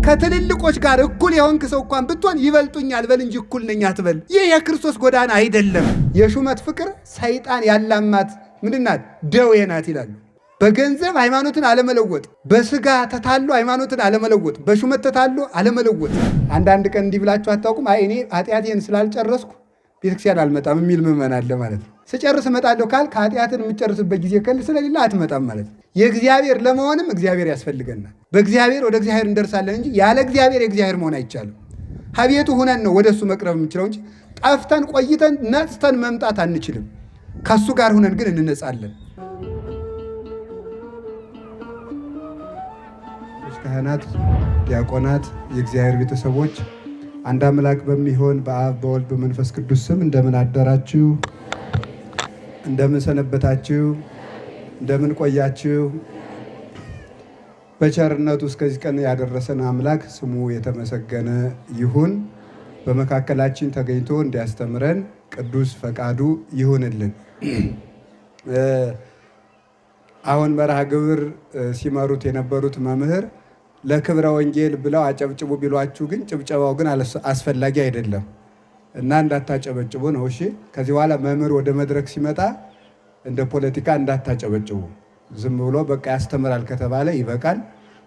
ከትልልቆች ጋር እኩል የሆንክ ሰው እንኳን ብትሆን ይበልጡኛል በል እንጂ እኩል ነኝ አትበል። ይህ የክርስቶስ ጎዳና አይደለም። የሹመት ፍቅር ሰይጣን ያላማት ምንድናት? ደዌ ናት ይላሉ። በገንዘብ ሃይማኖትን አለመለወጥ፣ በስጋ ተታሎ ሃይማኖትን አለመለወጥ፣ በሹመት ተታሎ አለመለወጥ። አንዳንድ ቀን እንዲህ ብላችሁ አታውቁም? አይ እኔ ኃጢአቴን ስላልጨረስኩ ቤተክርስቲያን አልመጣም የሚል ምዕመን አለ ማለት ነው። ስጨርስ እመጣለሁ ካል ከኃጢአትን የምጨርስበት ጊዜ ስለሌለ አትመጣም ማለት ነው። የእግዚአብሔር ለመሆንም እግዚአብሔር ያስፈልገናል። በእግዚአብሔር ወደ እግዚአብሔር እንደርሳለን እንጂ ያለ እግዚአብሔር የእግዚአብሔር መሆን አይቻልም። ሀቤቱ ሁነን ነው ወደ እሱ መቅረብ የምንችለው እንጂ ጠፍተን ቆይተን ነጽተን መምጣት አንችልም። ከእሱ ጋር ሁነን ግን እንነጻለን። ካህናት፣ ዲያቆናት፣ የእግዚአብሔር ቤተሰቦች አንድ አምላክ በሚሆን በአብ በወልድ በመንፈስ ቅዱስ ስም እንደምን አደራችሁ? እንደምን ሰነበታችሁ? እንደምን ቆያችሁ? በቸርነቱ እስከዚህ ቀን ያደረሰን አምላክ ስሙ የተመሰገነ ይሁን። በመካከላችን ተገኝቶ እንዲያስተምረን ቅዱስ ፈቃዱ ይሁንልን። አሁን መርሃ ግብር ሲመሩት የነበሩት መምህር ለክብረ ወንጌል ብለው አጨብጭቡ ቢሏችሁ ግን ጭብጨባው ግን አስፈላጊ አይደለም እና እንዳታጨበጭቡ ነው። እሺ፣ ከዚህ በኋላ መምህር ወደ መድረክ ሲመጣ እንደ ፖለቲካ እንዳታጨበጭቡ። ዝም ብሎ በቃ ያስተምራል ከተባለ ይበቃል።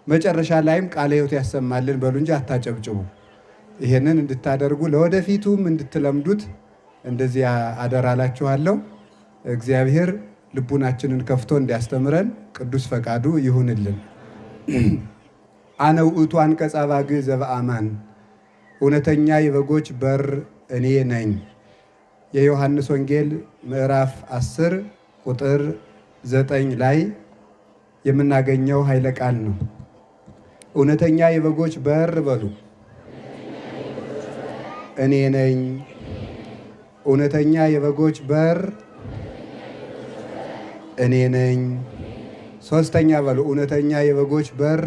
መጨረሻ ላይም ቃለ ሕይወት ያሰማልን በሉ እንጂ አታጨብጭቡ። ይሄንን እንድታደርጉ ለወደፊቱም እንድትለምዱት እንደዚህ አደራላችኋለሁ። እግዚአብሔር ልቡናችንን ከፍቶ እንዲያስተምረን ቅዱስ ፈቃዱ ይሁንልን። አነ ውእቱ አንቀጸ አባግዕ ዘበአማን፣ እውነተኛ የበጎች በር እኔ ነኝ። የዮሐንስ ወንጌል ምዕራፍ 10 ቁጥር 9 ላይ የምናገኘው ኃይለ ቃል ነው። እውነተኛ የበጎች በር በሉ እኔ ነኝ። እውነተኛ የበጎች በር እኔ ነኝ። ሶስተኛ በሉ እውነተኛ የበጎች በር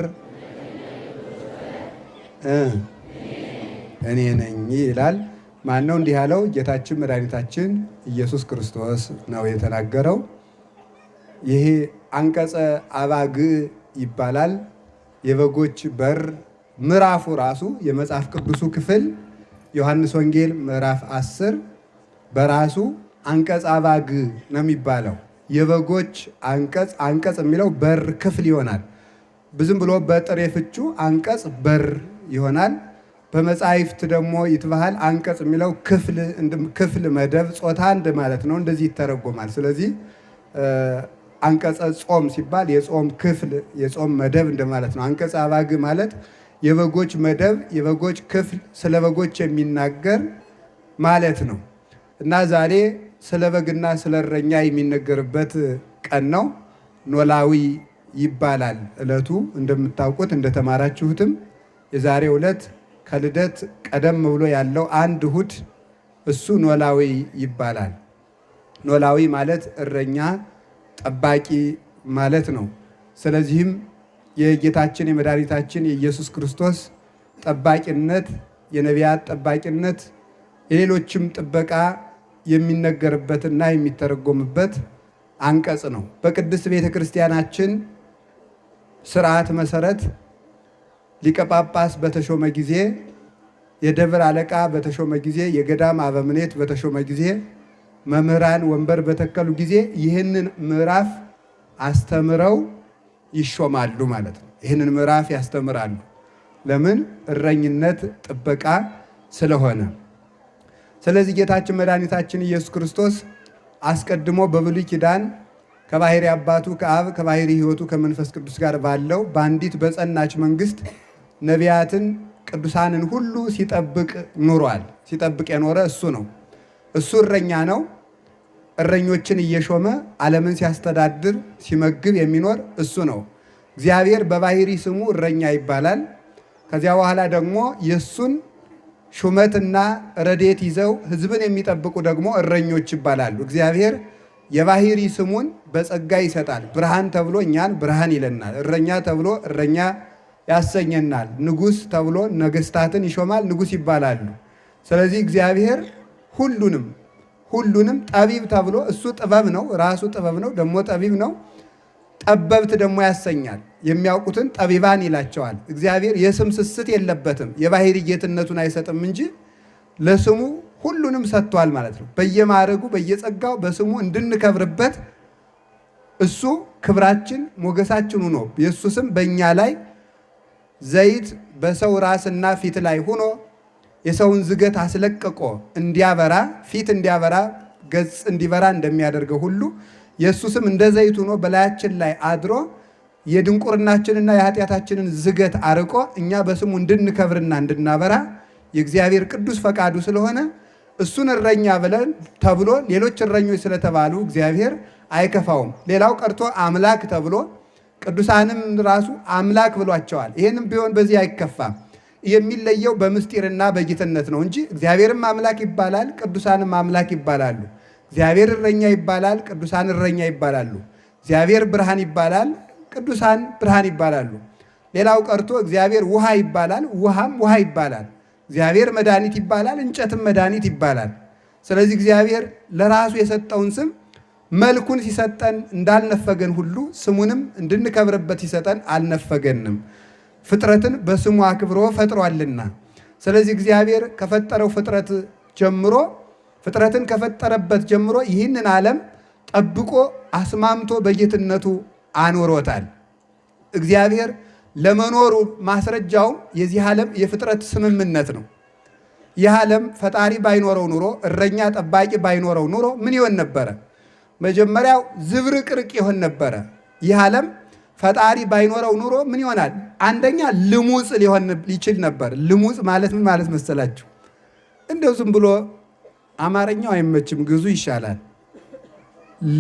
እኔ ነኝ ይላል። ማን ነው እንዲህ ያለው? ጌታችን መድኃኒታችን ኢየሱስ ክርስቶስ ነው የተናገረው። ይሄ አንቀጸ አባግዕ ይባላል። የበጎች በር ምዕራፉ ራሱ የመጽሐፍ ቅዱሱ ክፍል ዮሐንስ ወንጌል ምዕራፍ 10 በራሱ አንቀጸ አባግዕ ነው የሚባለው። የበጎች አንቀጽ የሚለው በር ክፍል ይሆናል። ብዙም ብሎ በጥሬ ፍቹ አንቀጽ በር ይሆናል። በመጻሕፍት ደግሞ ይትባሃል አንቀጽ የሚለው ክፍል መደብ ጾታ እንደ ማለት ነው። እንደዚህ ይተረጎማል። ስለዚህ አንቀጸ ጾም ሲባል የጾም ክፍል የጾም መደብ እንደማለት ነው። አንቀጸ አባግዕ ማለት የበጎች መደብ የበጎች ክፍል ስለ በጎች የሚናገር ማለት ነው እና ዛሬ ስለ በግና ስለ እረኛ የሚነገርበት ቀን ነው። ኖላዊ ይባላል ዕለቱ። እንደምታውቁት እንደተማራችሁትም የዛሬው ዕለት ከልደት ቀደም ብሎ ያለው አንድ እሑድ እሱ ኖላዊ ይባላል። ኖላዊ ማለት እረኛ ጠባቂ ማለት ነው። ስለዚህም የጌታችን የመድኃኒታችን የኢየሱስ ክርስቶስ ጠባቂነት፣ የነቢያት ጠባቂነት፣ የሌሎችም ጥበቃ የሚነገርበትና የሚተረጎምበት አንቀጽ ነው። በቅድስት ቤተ ክርስቲያናችን ስርዓት መሰረት ሊቀ ጳጳስ በተሾመ ጊዜ፣ የደብር አለቃ በተሾመ ጊዜ፣ የገዳም አበምኔት በተሾመ ጊዜ፣ መምህራን ወንበር በተከሉ ጊዜ ይህንን ምዕራፍ አስተምረው ይሾማሉ ማለት ነው። ይህንን ምዕራፍ ያስተምራሉ። ለምን? እረኝነት ጥበቃ ስለሆነ። ስለዚህ ጌታችን መድኃኒታችን ኢየሱስ ክርስቶስ አስቀድሞ በብሉይ ኪዳን ከባሕሪ አባቱ ከአብ ከባሕሪ ሕይወቱ ከመንፈስ ቅዱስ ጋር ባለው በአንዲት በጸናች መንግስት ነቢያትን ቅዱሳንን ሁሉ ሲጠብቅ ኑሯል። ሲጠብቅ የኖረ እሱ ነው። እሱ እረኛ ነው። እረኞችን እየሾመ ዓለምን ሲያስተዳድር ሲመግብ የሚኖር እሱ ነው። እግዚአብሔር በባሕሪ ስሙ እረኛ ይባላል። ከዚያ በኋላ ደግሞ የእሱን ሹመትና ረድኤት ይዘው ሕዝብን የሚጠብቁ ደግሞ እረኞች ይባላሉ። እግዚአብሔር የባሕሪ ስሙን በጸጋ ይሰጣል። ብርሃን ተብሎ እኛን ብርሃን ይለናል። እረኛ ተብሎ እረኛ ያሰኘናል። ንጉሥ ተብሎ ነገሥታትን ይሾማል፣ ንጉሥ ይባላሉ። ስለዚህ እግዚአብሔር ሁሉንም ጠቢብ ተብሎ እሱ ጥበብ ነው፣ ራሱ ጥበብ ነው፣ ደግሞ ጠቢብ ነው። ጠበብት ደግሞ ያሰኛል። የሚያውቁትን ጠቢባን ይላቸዋል። እግዚአብሔር የስም ስስት የለበትም፣ የባህሪ ጌትነቱን አይሰጥም እንጂ ለስሙ ሁሉንም ሰጥቷል ማለት ነው። በየማዕረጉ በየጸጋው በስሙ እንድንከብርበት እሱ ክብራችን ሞገሳችን ሆኖ የእሱ ስም በእኛ ላይ ዘይት በሰው ራስና ፊት ላይ ሆኖ የሰውን ዝገት አስለቅቆ እንዲያበራ ፊት እንዲያበራ ገጽ እንዲበራ እንደሚያደርገው ሁሉ የእሱ ስም እንደ ዘይት ሆኖ በላያችን ላይ አድሮ የድንቁርናችንና የኃጢአታችንን ዝገት አርቆ እኛ በስሙ እንድንከብርና እንድናበራ የእግዚአብሔር ቅዱስ ፈቃዱ ስለሆነ እሱን እረኛ ብለን ተብሎ ሌሎች እረኞች ስለተባሉ እግዚአብሔር አይከፋውም። ሌላው ቀርቶ አምላክ ተብሎ ቅዱሳንም ራሱ አምላክ ብሏቸዋል። ይህንም ቢሆን በዚህ አይከፋም። የሚለየው በምስጢርና በጌትነት ነው እንጂ እግዚአብሔርም አምላክ ይባላል፣ ቅዱሳንም አምላክ ይባላሉ። እግዚአብሔር እረኛ ይባላል፣ ቅዱሳን እረኛ ይባላሉ። እግዚአብሔር ብርሃን ይባላል፣ ቅዱሳን ብርሃን ይባላሉ። ሌላው ቀርቶ እግዚአብሔር ውሃ ይባላል፣ ውሃም ውሃ ይባላል። እግዚአብሔር መድኃኒት ይባላል፣ እንጨትም መድኃኒት ይባላል። ስለዚህ እግዚአብሔር ለራሱ የሰጠውን ስም መልኩን ሲሰጠን እንዳልነፈገን ሁሉ ስሙንም እንድንከብርበት ሲሰጠን አልነፈገንም። ፍጥረትን በስሙ አክብሮ ፈጥሯልና። ስለዚህ እግዚአብሔር ከፈጠረው ፍጥረት ጀምሮ ፍጥረትን ከፈጠረበት ጀምሮ ይህንን ዓለም ጠብቆ አስማምቶ በጌትነቱ አኖሮታል። እግዚአብሔር ለመኖሩ ማስረጃው የዚህ ዓለም የፍጥረት ስምምነት ነው። ይህ ዓለም ፈጣሪ ባይኖረው ኑሮ እረኛ ጠባቂ ባይኖረው ኑሮ ምን ይሆን ነበረ? መጀመሪያው ዝብርቅርቅ ይሆን ነበረ። ይህ ዓለም ፈጣሪ ባይኖረው ኑሮ ምን ይሆናል? አንደኛ ልሙጽ ሊሆን ይችል ነበር። ልሙጽ ማለት ምን ማለት መሰላችሁ? እንደው ዝም ብሎ አማርኛው አይመችም፣ ግዙ ይሻላል።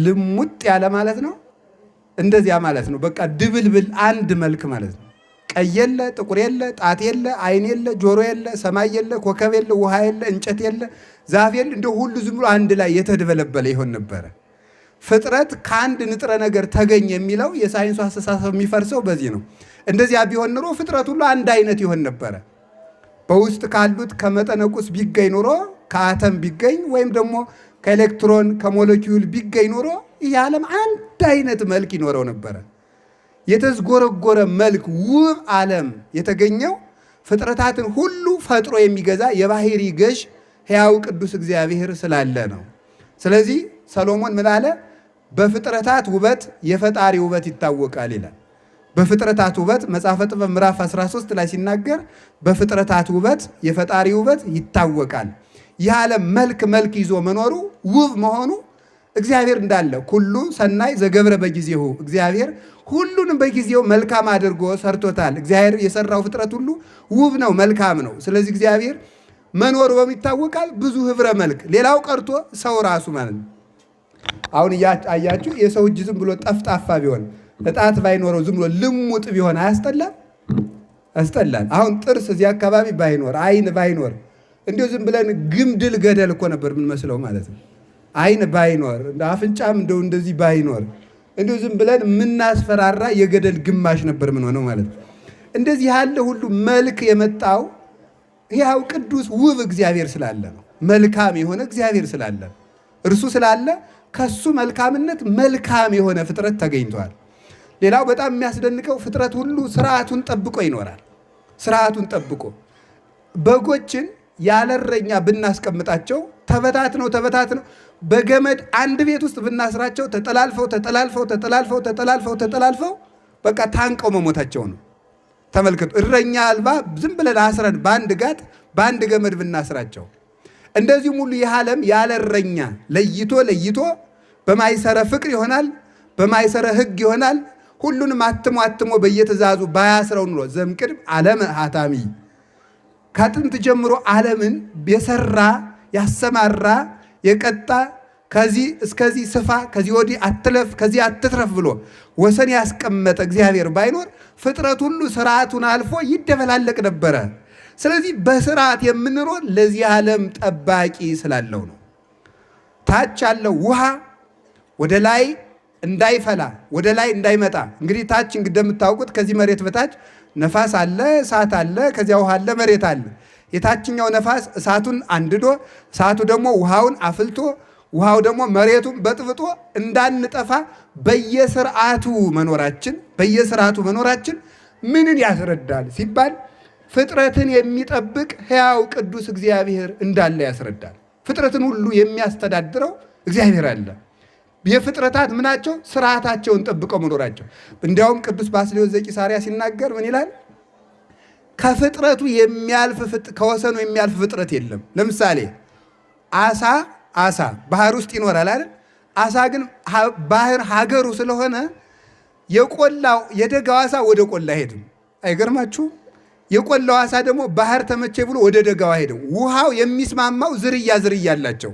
ልሙጥ ያለ ማለት ነው። እንደዚያ ማለት ነው። በቃ ድብልብል አንድ መልክ ማለት ነው። ቀይ የለ፣ ጥቁር የለ፣ ጣት የለ፣ አይን የለ፣ ጆሮ የለ፣ ሰማይ የለ፣ ኮከብ የለ፣ ውሃ የለ፣ እንጨት የለ፣ ዛፍ የለ፣ እንደው ሁሉ ዝም ብሎ አንድ ላይ የተደበለበለ ይሆን ነበረ። ፍጥረት ከአንድ ንጥረ ነገር ተገኘ የሚለው የሳይንሱ አስተሳሰብ የሚፈርሰው በዚህ ነው። እንደዚያ ቢሆን ኑሮ ፍጥረት ሁሉ አንድ አይነት ይሆን ነበረ። በውስጥ ካሉት ከመጠነ ቁስ ቢገኝ ኑሮ ከአተም ቢገኝ ወይም ደግሞ ከኤሌክትሮን ከሞለኪውል ቢገኝ ኑሮ ይህ ዓለም አንድ አይነት መልክ ይኖረው ነበረ። የተዝጎረጎረ መልክ ውብ ዓለም የተገኘው ፍጥረታትን ሁሉ ፈጥሮ የሚገዛ የባህሪ ገዥ ሕያው ቅዱስ እግዚአብሔር ስላለ ነው። ስለዚህ ሰሎሞን ምን አለ? በፍጥረታት ውበት የፈጣሪ ውበት ይታወቃል ይላል። በፍጥረታት ውበት መጽሐፈ ጥበብ ምዕራፍ 13 ላይ ሲናገር በፍጥረታት ውበት የፈጣሪ ውበት ይታወቃል። ይህ ዓለም መልክ ይዞ መኖሩ ውብ መሆኑ እግዚአብሔር እንዳለ ኩሉ ሰናይ ዘገብረ በጊዜሁ እግዚአብሔር ሁሉንም በጊዜው መልካም አድርጎ ሰርቶታል። እግዚአብሔር የሰራው ፍጥረት ሁሉ ውብ ነው፣ መልካም ነው። ስለዚህ እግዚአብሔር መኖሩ በሚታወቃል ብዙ ህብረ መልክ። ሌላው ቀርቶ ሰው ራሱ ማለት ነው። አሁን አያችሁ፣ የሰው እጅ ዝም ብሎ ጠፍጣፋ ቢሆን እጣት ባይኖረው ዝም ብሎ ልሙጥ ቢሆን አያስጠላም? ያስጠላል። አሁን ጥርስ እዚህ አካባቢ ባይኖር አይን ባይኖር እንዲሁ ዝም ብለን ግምድል ገደል እኮ ነበር የምንመስለው ማለት ነው። አይን ባይኖር አፍንጫም እንደዚህ ባይኖር እንዲሁ ዝም ብለን የምናስፈራራ የገደል ግማሽ ነበር ምን ሆነው ማለት ነው። እንደዚህ ያለ ሁሉ መልክ የመጣው ሕያው ቅዱስ ውብ እግዚአብሔር ስላለ ነው። መልካም የሆነ እግዚአብሔር ስላለ ነው። እርሱ ስላለ ከሱ መልካምነት መልካም የሆነ ፍጥረት ተገኝቷል። ሌላው በጣም የሚያስደንቀው ፍጥረት ሁሉ ስርዓቱን ጠብቆ ይኖራል። ስርዓቱን ጠብቆ በጎችን ያለ እረኛ ብናስቀምጣቸው ተበታትነው በገመድ አንድ ቤት ውስጥ ብናስራቸው ተጠላልፈው በቃ ታንቀው መሞታቸው ነው። ተመልከቱ። እረኛ አልባ ዝም ብለን አስረን በአንድ ጋጥ በአንድ ገመድ ብናስራቸው። እንደዚሁም ሁሉ ይህ ዓለም ያለ እረኛ ለይቶ በማይሰረ ፍቅር ይሆናል፣ በማይሰረ ሕግ ይሆናል። ሁሉንም አትሞ በየትእዛዙ ባያስረው ኑሮ ዘምቅድም ዓለም ሀታሚ ከጥንት ጀምሮ ዓለምን የሰራ ያሰማራ የቀጣ ከዚህ እስከዚህ ስፋ ከዚህ ወዲህ አትለፍ ከዚህ አትትረፍ ብሎ ወሰን ያስቀመጠ እግዚአብሔር ባይኖር ፍጥረት ሁሉ ስርዓቱን አልፎ ይደበላለቅ ነበረ። ስለዚህ በስርዓት የምንኖር ለዚህ ዓለም ጠባቂ ስላለው ነው። ታች ያለው ውሃ ወደ ላይ እንዳይፈላ ወደ ላይ እንዳይመጣ እንግዲህ ታች እንደምታውቁት ከዚህ መሬት በታች ነፋስ አለ፣ እሳት አለ፣ ከዚያ ውሃ አለ፣ መሬት አለ። የታችኛው ነፋስ እሳቱን አንድዶ እሳቱ ደግሞ ውሃውን አፍልቶ ውሃው ደግሞ መሬቱን በጥብጦ እንዳንጠፋ በየስርዓቱ መኖራችን ምንን ያስረዳል ሲባል ፍጥረትን የሚጠብቅ ሕያው ቅዱስ እግዚአብሔር እንዳለ ያስረዳል። ፍጥረትን ሁሉ የሚያስተዳድረው እግዚአብሔር አለ። የፍጥረታት ምናቸው? ስርዓታቸውን ጠብቀው መኖራቸው። እንዲያውም ቅዱስ ባስልዮስ ዘቂሳርያ ሲናገር ምን ይላል? ከፍጥረቱ ከወሰኑ የሚያልፍ ፍጥረት የለም። ለምሳሌ አሳ ባህር ውስጥ ይኖራል አይደል? አሳ ግን ባህር ሀገሩ ስለሆነ የደጋው አሳ ወደ ቆላ አይሄድም። አይገርማችሁም? የቆላው አሳ ደግሞ ባህር ተመቼ ብሎ ወደ ደጋው አይሄድም። ውሃው የሚስማማው ዝርያ አላቸው።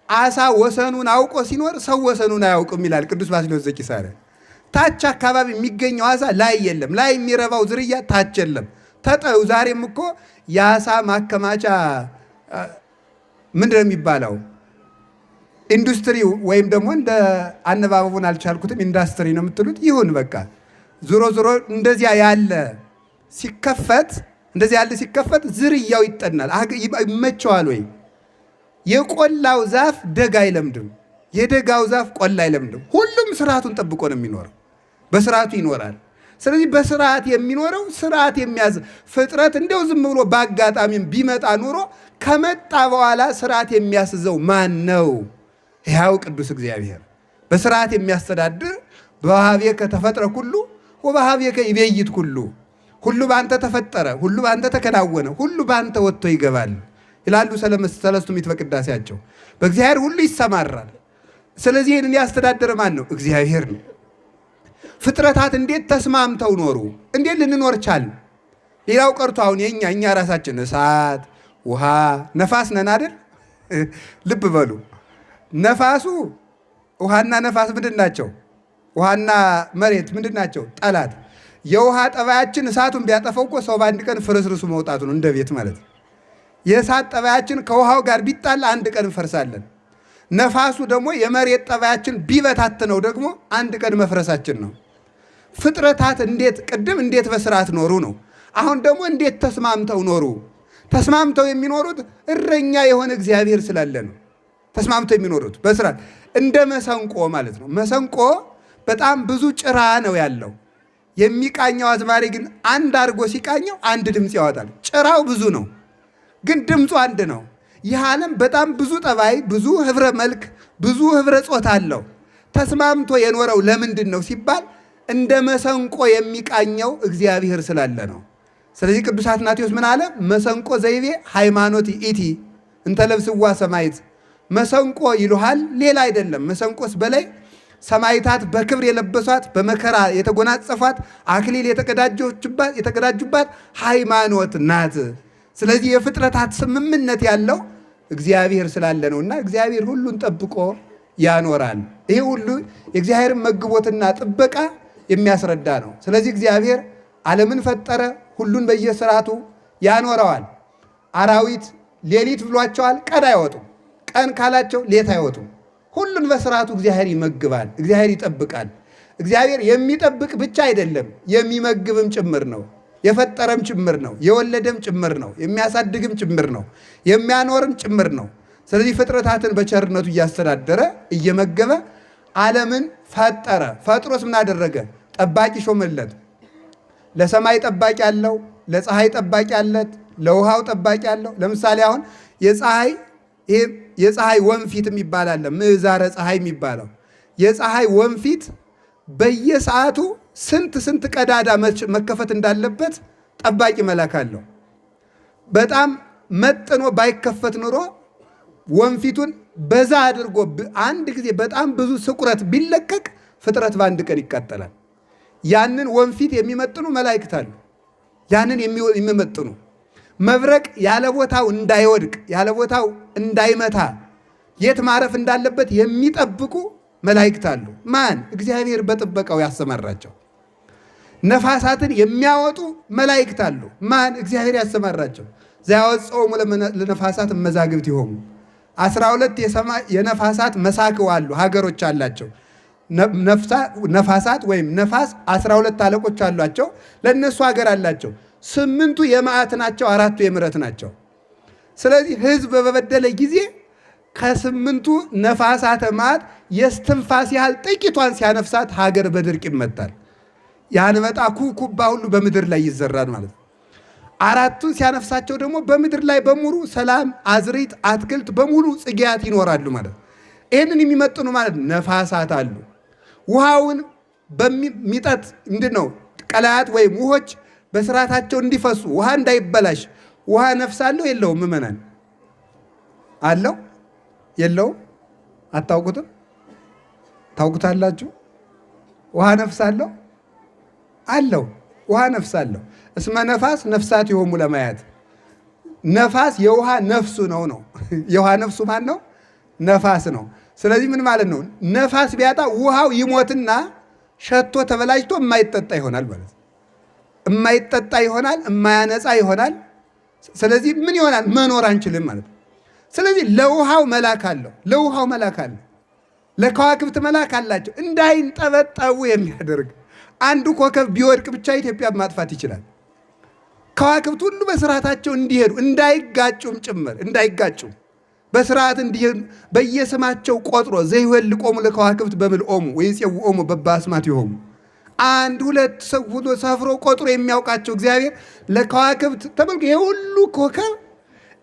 አሳ ወሰኑን አውቆ ሲኖር ሰው ወሰኑን አያውቅም ይላል ቅዱስ ባስልዮስ ዘቂሳርያ። ታች አካባቢ የሚገኘው አሳ ላይ የለም። ላይ የሚረባው ዝርያ ታች የለም። ተጠዩ። ዛሬም እኮ የአሳ ማከማቻ ምንድን ነው የሚባለው? ኢንዱስትሪ ወይም ደግሞ እንደ አነባበቡን አልቻልኩትም፣ ኢንዱስትሪ ነው የምትሉት። ይሁን በቃ ዞሮ እንደዚያ ያለ ሲከፈት ዝርያው ይጠናል። ይመቸዋል ወይ? የቆላው ዛፍ ደጋ አይለምድም፣ የደጋው ዛፍ ቆላ አይለምድም። ሁሉም ስርዓቱን ጠብቆ ነው የሚኖረው፣ በስርዓቱ ይኖራል። ስለዚህ በስርዓት የሚኖረው ስርዓት የሚያዝ ፍጥረት እንደው ዝም ብሎ በአጋጣሚም ቢመጣ ኑሮ ከመጣ በኋላ ስርዓት የሚያስዘው ማን ነው? ሕያው ቅዱስ እግዚአብሔር በስርዓት የሚያስተዳድር በወሀቤከ ተፈጥረ ኩሉ ወበሀቤከ ይቤይት ኩሉ። ሁሉ በአንተ ተፈጠረ፣ ሁሉ በአንተ ተከናወነ፣ ሁሉ በአንተ ወጥቶ ይገባል ይላሉ ሰለስቱ ምዕት በቅዳሴያቸው። በእግዚአብሔር ሁሉ ይሰማራል። ስለዚህ ይህንን ያስተዳደረ ማን ነው? እግዚአብሔር ነው። ፍጥረታት እንዴት ተስማምተው ኖሩ? እንዴት ልንኖር ቻል? ሌላው ቀርቶ አሁን እኛ ራሳችን እሳት፣ ውሃ፣ ነፋስ ነን አይደል? ልብ በሉ። ነፋሱ ውሃና ነፋስ ምንድን ናቸው? ውሃና መሬት ምንድን ናቸው? ጠላት። የውሃ ጠባያችን እሳቱን ቢያጠፈው እኮ ሰው በአንድ ቀን ፍርስርሱ መውጣቱ ነው፣ እንደ ቤት ማለት ነው። የእሳት ጠባያችን ከውሃው ጋር ቢጣላ አንድ ቀን እንፈርሳለን። ነፋሱ ደግሞ የመሬት ጠባያችን ቢበታትነው ደግሞ አንድ ቀን መፍረሳችን ነው። ፍጥረታት ቅድም እንዴት በስርዓት ኖሩ ነው። አሁን ደግሞ እንዴት ተስማምተው ኖሩ? ተስማምተው የሚኖሩት እረኛ የሆነ እግዚአብሔር ስላለ ነው። ተስማምተው የሚኖሩት በስርዓት እንደ መሰንቆ ማለት ነው። መሰንቆ በጣም ብዙ ጭራ ነው ያለው። የሚቃኘው አዝማሪ ግን አንድ አድርጎ ሲቃኘው አንድ ድምፅ ያወጣል። ጭራው ብዙ ነው፣ ግን ድምፁ አንድ ነው። ይህ ዓለም በጣም ብዙ ጠባይ፣ ብዙ ህብረ መልክ፣ ብዙ ህብረ ጾታ አለው። ተስማምቶ የኖረው ለምንድን ነው ሲባል እንደ መሰንቆ የሚቃኘው እግዚአብሔር ስላለ ነው። ስለዚህ ቅዱስ አትናቴዎስ ምን አለ? መሰንቆ ዘይቤ ሃይማኖት ኢቲ እንተ ለብስዋ ሰማይት። መሰንቆ ይሉሃል፣ ሌላ አይደለም። መሰንቆስ በላይ ሰማይታት በክብር የለበሷት በመከራ የተጎናጸፏት አክሊል የተቀዳጁባት ሃይማኖት ናት። ስለዚህ የፍጥረታት ስምምነት ያለው እግዚአብሔር ስላለ ነውና እግዚአብሔር ሁሉን ጠብቆ ያኖራል። ይሄ ሁሉ የእግዚአብሔርን መግቦትና ጥበቃ የሚያስረዳ ነው። ስለዚህ እግዚአብሔር ዓለምን ፈጠረ፣ ሁሉን በየስርዓቱ ያኖረዋል። አራዊት ሌሊት ብሏቸዋል፣ ቀን አይወጡም። ቀን ካላቸው ሌት አይወጡም። ሁሉን በስርዓቱ እግዚአብሔር ይመግባል፣ እግዚአብሔር ይጠብቃል። እግዚአብሔር የሚጠብቅ ብቻ አይደለም፣ የሚመግብም ጭምር ነው። የፈጠረም ጭምር ነው፣ የወለደም ጭምር ነው፣ የሚያሳድግም ጭምር ነው፣ የሚያኖርም ጭምር ነው። ስለዚህ ፍጥረታትን በቸርነቱ እያስተዳደረ እየመገበ ዓለምን ፈጠረ። ፈጥሮስ ምን አደረገ? ጠባቂ ሾመለት። ለሰማይ ጠባቂ አለው፣ ለፀሐይ ጠባቂ አለት፣ ለውሃው ጠባቂ አለው። ለምሳሌ አሁን የፀሐይ ወንፊት የሚባል አለ፣ ምዕዛረ ፀሐይ የሚባለው የፀሐይ ወንፊት በየሰዓቱ ስንት ቀዳዳ መከፈት እንዳለበት ጠባቂ መልአክ አለው። በጣም መጥኖ ባይከፈት ኑሮ ወንፊቱን በዛ አድርጎ አንድ ጊዜ በጣም ብዙ ስቁረት ቢለቀቅ ፍጥረት በአንድ ቀን ይቃጠላል። ያንን ወንፊት የሚመጥኑ መላእክት አሉ። ያንን የሚመጥኑ መብረቅ ያለ ቦታው እንዳይወድቅ ያለ ቦታው እንዳይመታ የት ማረፍ እንዳለበት የሚጠብቁ መላእክት አሉ። ማን? እግዚአብሔር በጥበቃው ያሰማራቸው። ነፋሳትን የሚያወጡ መላእክት አሉ። ማን? እግዚአብሔር ያሰማራቸው። ዘያወጽኦሙ ለነፋሳት መዛግብት ይሆኑ 12 የነፋሳት መሳክው አሉ፣ ሀገሮች አላቸው። ነፋሳት ወይም ነፋስ 12 አለቆች አሏቸው፣ ለእነሱ ሀገር አላቸው። 8ቱ የመዓት ናቸው፣ 4ቱ የምሕረት ናቸው። ስለዚህ ሕዝብ በበደለ ጊዜ ከስምንቱ ነፋሳተ መዓት የስትንፋስ ያህል ጥቂቷን ሲያነፍሳት ሀገር በድርቅ ይመታል። የአንበጣ ኩብኩባ ሁሉ በምድር ላይ ይዘራል ማለት ነው። አራቱን ሲያነፍሳቸው ደግሞ በምድር ላይ በሙሉ ሰላም፣ አዝሪት፣ አትክልት በሙሉ ጽጌያት ይኖራሉ ማለት ነው። ይህንን የሚመጥኑ ማለት ነፋሳት አሉ። ውሃውን በሚጠጥ ምንድን ነው ቀላያት ወይም ውሆች በስርዓታቸው እንዲፈሱ ውሃ እንዳይበላሽ ውሃ ነፍሳለሁ የለውም? ምዕመናን አለው የለውም? አታውቁትም? ታውቁታላችሁ? ውሃ ነፍሳለሁ አለው። ውሃ ነፍሳለሁ። እስመ ነፋስ ነፍሳት ይሆሙ ለማያት ነፋስ የውሃ ነፍሱ ነው። የውሃ ነፍሱ ማን ነው? ነፋስ ነው። ስለዚህ ምን ማለት ነው? ነፋስ ቢያጣ ውሃው ይሞትና ሸቶ ተበላሽቶ የማይጠጣ ይሆናል ማለት ነው። የማይጠጣ ይሆናል፣ የማያነጻ ይሆናል። ስለዚህ ምን ይሆናል? መኖር አንችልም ማለት ነው። ስለዚህ ለውሃው መላክ አለው። ለውሃው መላክ አለው። ለከዋክብት መላክ አላቸው እንዳይንጠበጠቡ የሚያደርግ አንዱ ኮከብ ቢወድቅ ብቻ ኢትዮጵያ ማጥፋት ይችላል። ከዋክብት ሁሉ በስርዓታቸው እንዲሄዱ እንዳይጋጩም ጭምር እንዳይጋጩም በስርዓት እንዲሄዱ በየስማቸው ቆጥሮ ዘይወልቆሙ ለከዋክብት በምልኦሙ ወይጼውኦሙ በበአስማቲሆሙ አንድ ሁለት ሰው ሁሉ ሰፍሮ ቆጥሮ የሚያውቃቸው እግዚአብሔር ለከዋክብት ተመልኩ። ይሄ ሁሉ ኮከብ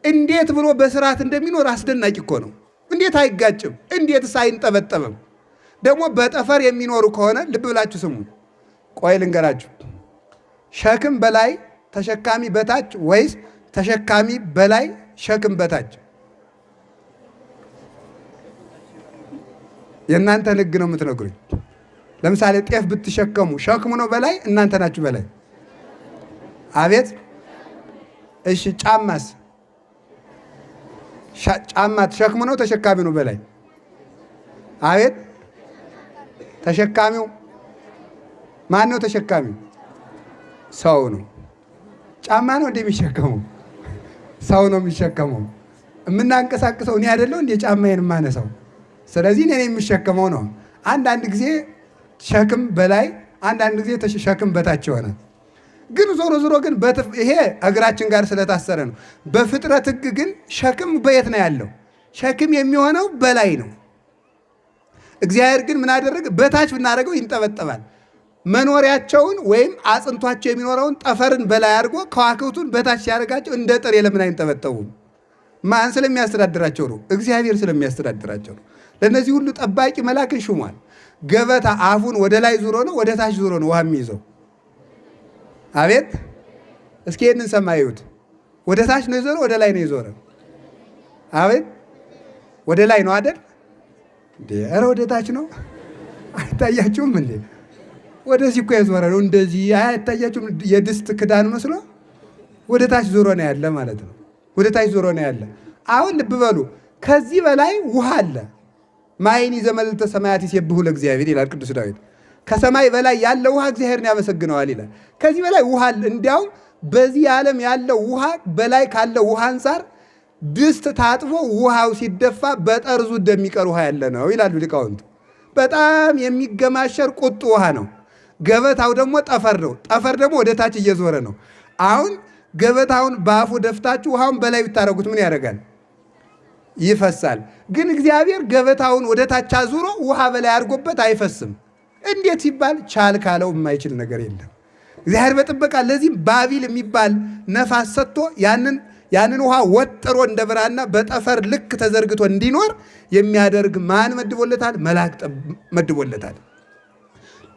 እንዴት ብሎ በስርዓት እንደሚኖር አስደናቂ እኮ ነው። እንዴት አይጋጭም? እንዴትስ አይንጠበጠብም? ደግሞ በጠፈር የሚኖሩ ከሆነ ልብ ብላችሁ ስሙ። ቆይ ልንገራችሁ። ሸክም በላይ ተሸካሚ በታች ወይስ ተሸካሚ በላይ ሸክም በታች? የእናንተን ሕግ ነው የምትነግሩኝ። ለምሳሌ ጤፍ ብትሸከሙ ሸክሙ ነው በላይ? እናንተ ናችሁ በላይ? አቤት። እሺ ጫማስ? ጫማ ተሸክሙ ነው ተሸካሚ ነው በላይ? አቤት። ተሸካሚው ማን ነው? ተሸካሚው ሰው ነው። ጫማ ነው እንደ የሚሸከመው? ሰው ነው የሚሸከመው። የምናንቀሳቅሰው እኔ አይደለሁ እንደ ጫማዬን የማነሳው? ስለዚህ እኔ የሚሸከመው ነው። አንዳንድ ጊዜ ሸክም በላይ፣ አንዳንድ ጊዜ ሸክም በታች ይሆናል። ግን ዞሮ ዞሮ ግን ይሄ እግራችን ጋር ስለታሰረ ነው። በፍጥረት ሕግ ግን ሸክም በየት ነው ያለው? ሸክም የሚሆነው በላይ ነው። እግዚአብሔር ግን ምን አደረገ? በታች ብናደርገው ይንጠበጠባል። መኖሪያቸውን ወይም አጽንቷቸው የሚኖረውን ጠፈርን በላይ አድርጎ ከዋክብቱን በታች ሲያደርጋቸው እንደ ጥሬ ለምን አይንጠበጠቡም? ማን ስለሚያስተዳድራቸው ነው? እግዚአብሔር ስለሚያስተዳድራቸው ነው። ለእነዚህ ሁሉ ጠባቂ መላክን ሹሟል። ገበታ አፉን ወደ ላይ ዙሮ ነው ወደ ታች ዙሮ ነው ውሃ የሚይዘው? አቤት። እስኪ ይህንን ሰማዩት። ወደ ታች ነው የዞረ ወደ ላይ ነው የዞረ? አቤት። ወደ ላይ ነው አይደል? ኧረ ወደ ታች ነው። አይታያችሁም እንዴ? ወደዚህ እኮ የዞረ ነው። እንደዚህ አይታያችሁም? የድስት ክዳን መስሎ ወደ ታች ዞሮ ነው ያለ ማለት ነው። ወደ ታች ዞሮ ነው ያለ። አሁን ልብ በሉ፣ ከዚህ በላይ ውሃ አለ። ማይኒ ዘመልዕልተ ሰማያት ይሴብሑ ለእግዚአብሔር ይላል ቅዱስ ዳዊት። ከሰማይ በላይ ያለ ውሃ እግዚአብሔርን ያመሰግነዋል ይላል። ከዚህ በላይ ውሃ አለ። እንዲያውም በዚህ ዓለም ያለው ውሃ በላይ ካለው ውሃ አንጻር ድስት ታጥቦ ውሃው ሲደፋ በጠርዙ እንደሚቀር ውሃ ያለ ነው ይላሉ ሊቃውንቱ። በጣም የሚገማሸር ቁጡ ውሃ ነው። ገበታው ደግሞ ጠፈር ነው። ጠፈር ደግሞ ወደ ታች እየዞረ ነው። አሁን ገበታውን በአፉ ደፍታችሁ ውሃውን በላይ ብታደርጉት ምን ያደርጋል? ይፈሳል። ግን እግዚአብሔር ገበታውን ወደ ታች አዙሮ ውሃ በላይ አድርጎበት አይፈስም። እንዴት ሲባል ቻል ካለው የማይችል ነገር የለም። እግዚአብሔር በጥበቃ ለዚህም ባቢል የሚባል ነፋስ ሰጥቶ ያንን ውሃ ወጥሮ እንደ ብራና በጠፈር ልክ ተዘርግቶ እንዲኖር የሚያደርግ ማን መድቦለታል? መልአክ መድቦለታል።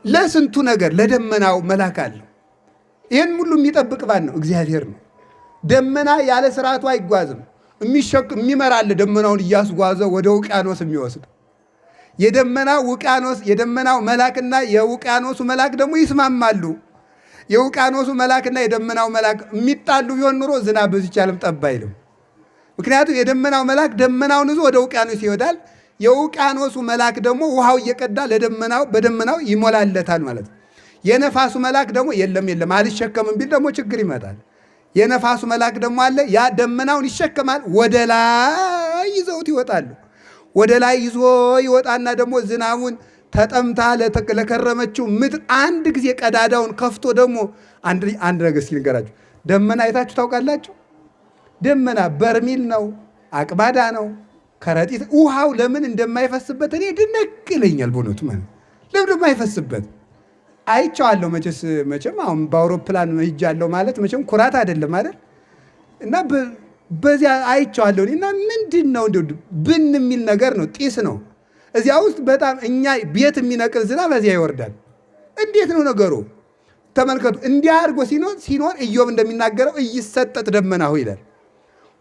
ለስንቱ ነገር ለደመናው መልአክ አለው። ይህን ሁሉ የሚጠብቅ ማን ነው? እግዚአብሔር ነው። ደመና ያለ ስርዓቱ አይጓዝም። የሚመራል ደመናውን እያስጓዘ ወደ ውቅያኖስ የሚወስድ የደመናው መልአክና የውቅያኖሱ መልአክ ደግሞ ይስማማሉ። የውቅያኖሱ መልአክና የደመናው መልአክ የሚጣሉ ቢሆን ኑሮ ዝናብ በዚች ዓለም ጠብ አይልም። ምክንያቱም የደመናው መልአክ ደመናውን ይዞ ወደ ውቅያኖስ ይወዳል። የውቅያኖሱ መልአክ ደግሞ ውሃው እየቀዳ በደመናው ይሞላለታል ማለት ነው። የነፋሱ መልአክ ደግሞ የለም አልሸከምም ቢል ደግሞ ችግር ይመጣል። የነፋሱ መልአክ ደግሞ አለ። ያ ደመናውን ይሸከማል፣ ወደ ላይ ይዘውት ይወጣሉ። ወደ ላይ ይዞ ይወጣና ደግሞ ዝናቡን ተጠምታ ለከረመችው ምድር አንድ ጊዜ ቀዳዳውን ከፍቶ ደግሞ አንድ ነገር እስኪ ልንገራችሁ። ደመና አይታችሁ ታውቃላችሁ? ደመና በርሚል ነው፣ አቅባዳ ነው፣ ከረጢት ውሃው ለምን እንደማይፈስበት እኔ ድነቅ ይለኛል በእውነቱ ማለት ለምን እንደማይፈስበት አይቼዋለሁ። መቼም አሁን በአውሮፕላን ሄጃለሁ ማለት መቼም ኩራት አይደለም አይደል? እና በዚያ አይቼዋለሁ እና ምንድን ነው እንደው ብን የሚል ነገር ነው፣ ጢስ ነው እዚያ ውስጥ በጣም እኛ ቤት የሚነቅል ዝናብ በዚያ ይወርዳል። እንዴት ነው ነገሩ? ተመልከቱ። እንዲህ አድርጎ ሲኖር ኢዮብ እንደሚናገረው እይሰጠጥ ደመናሁ ይላል።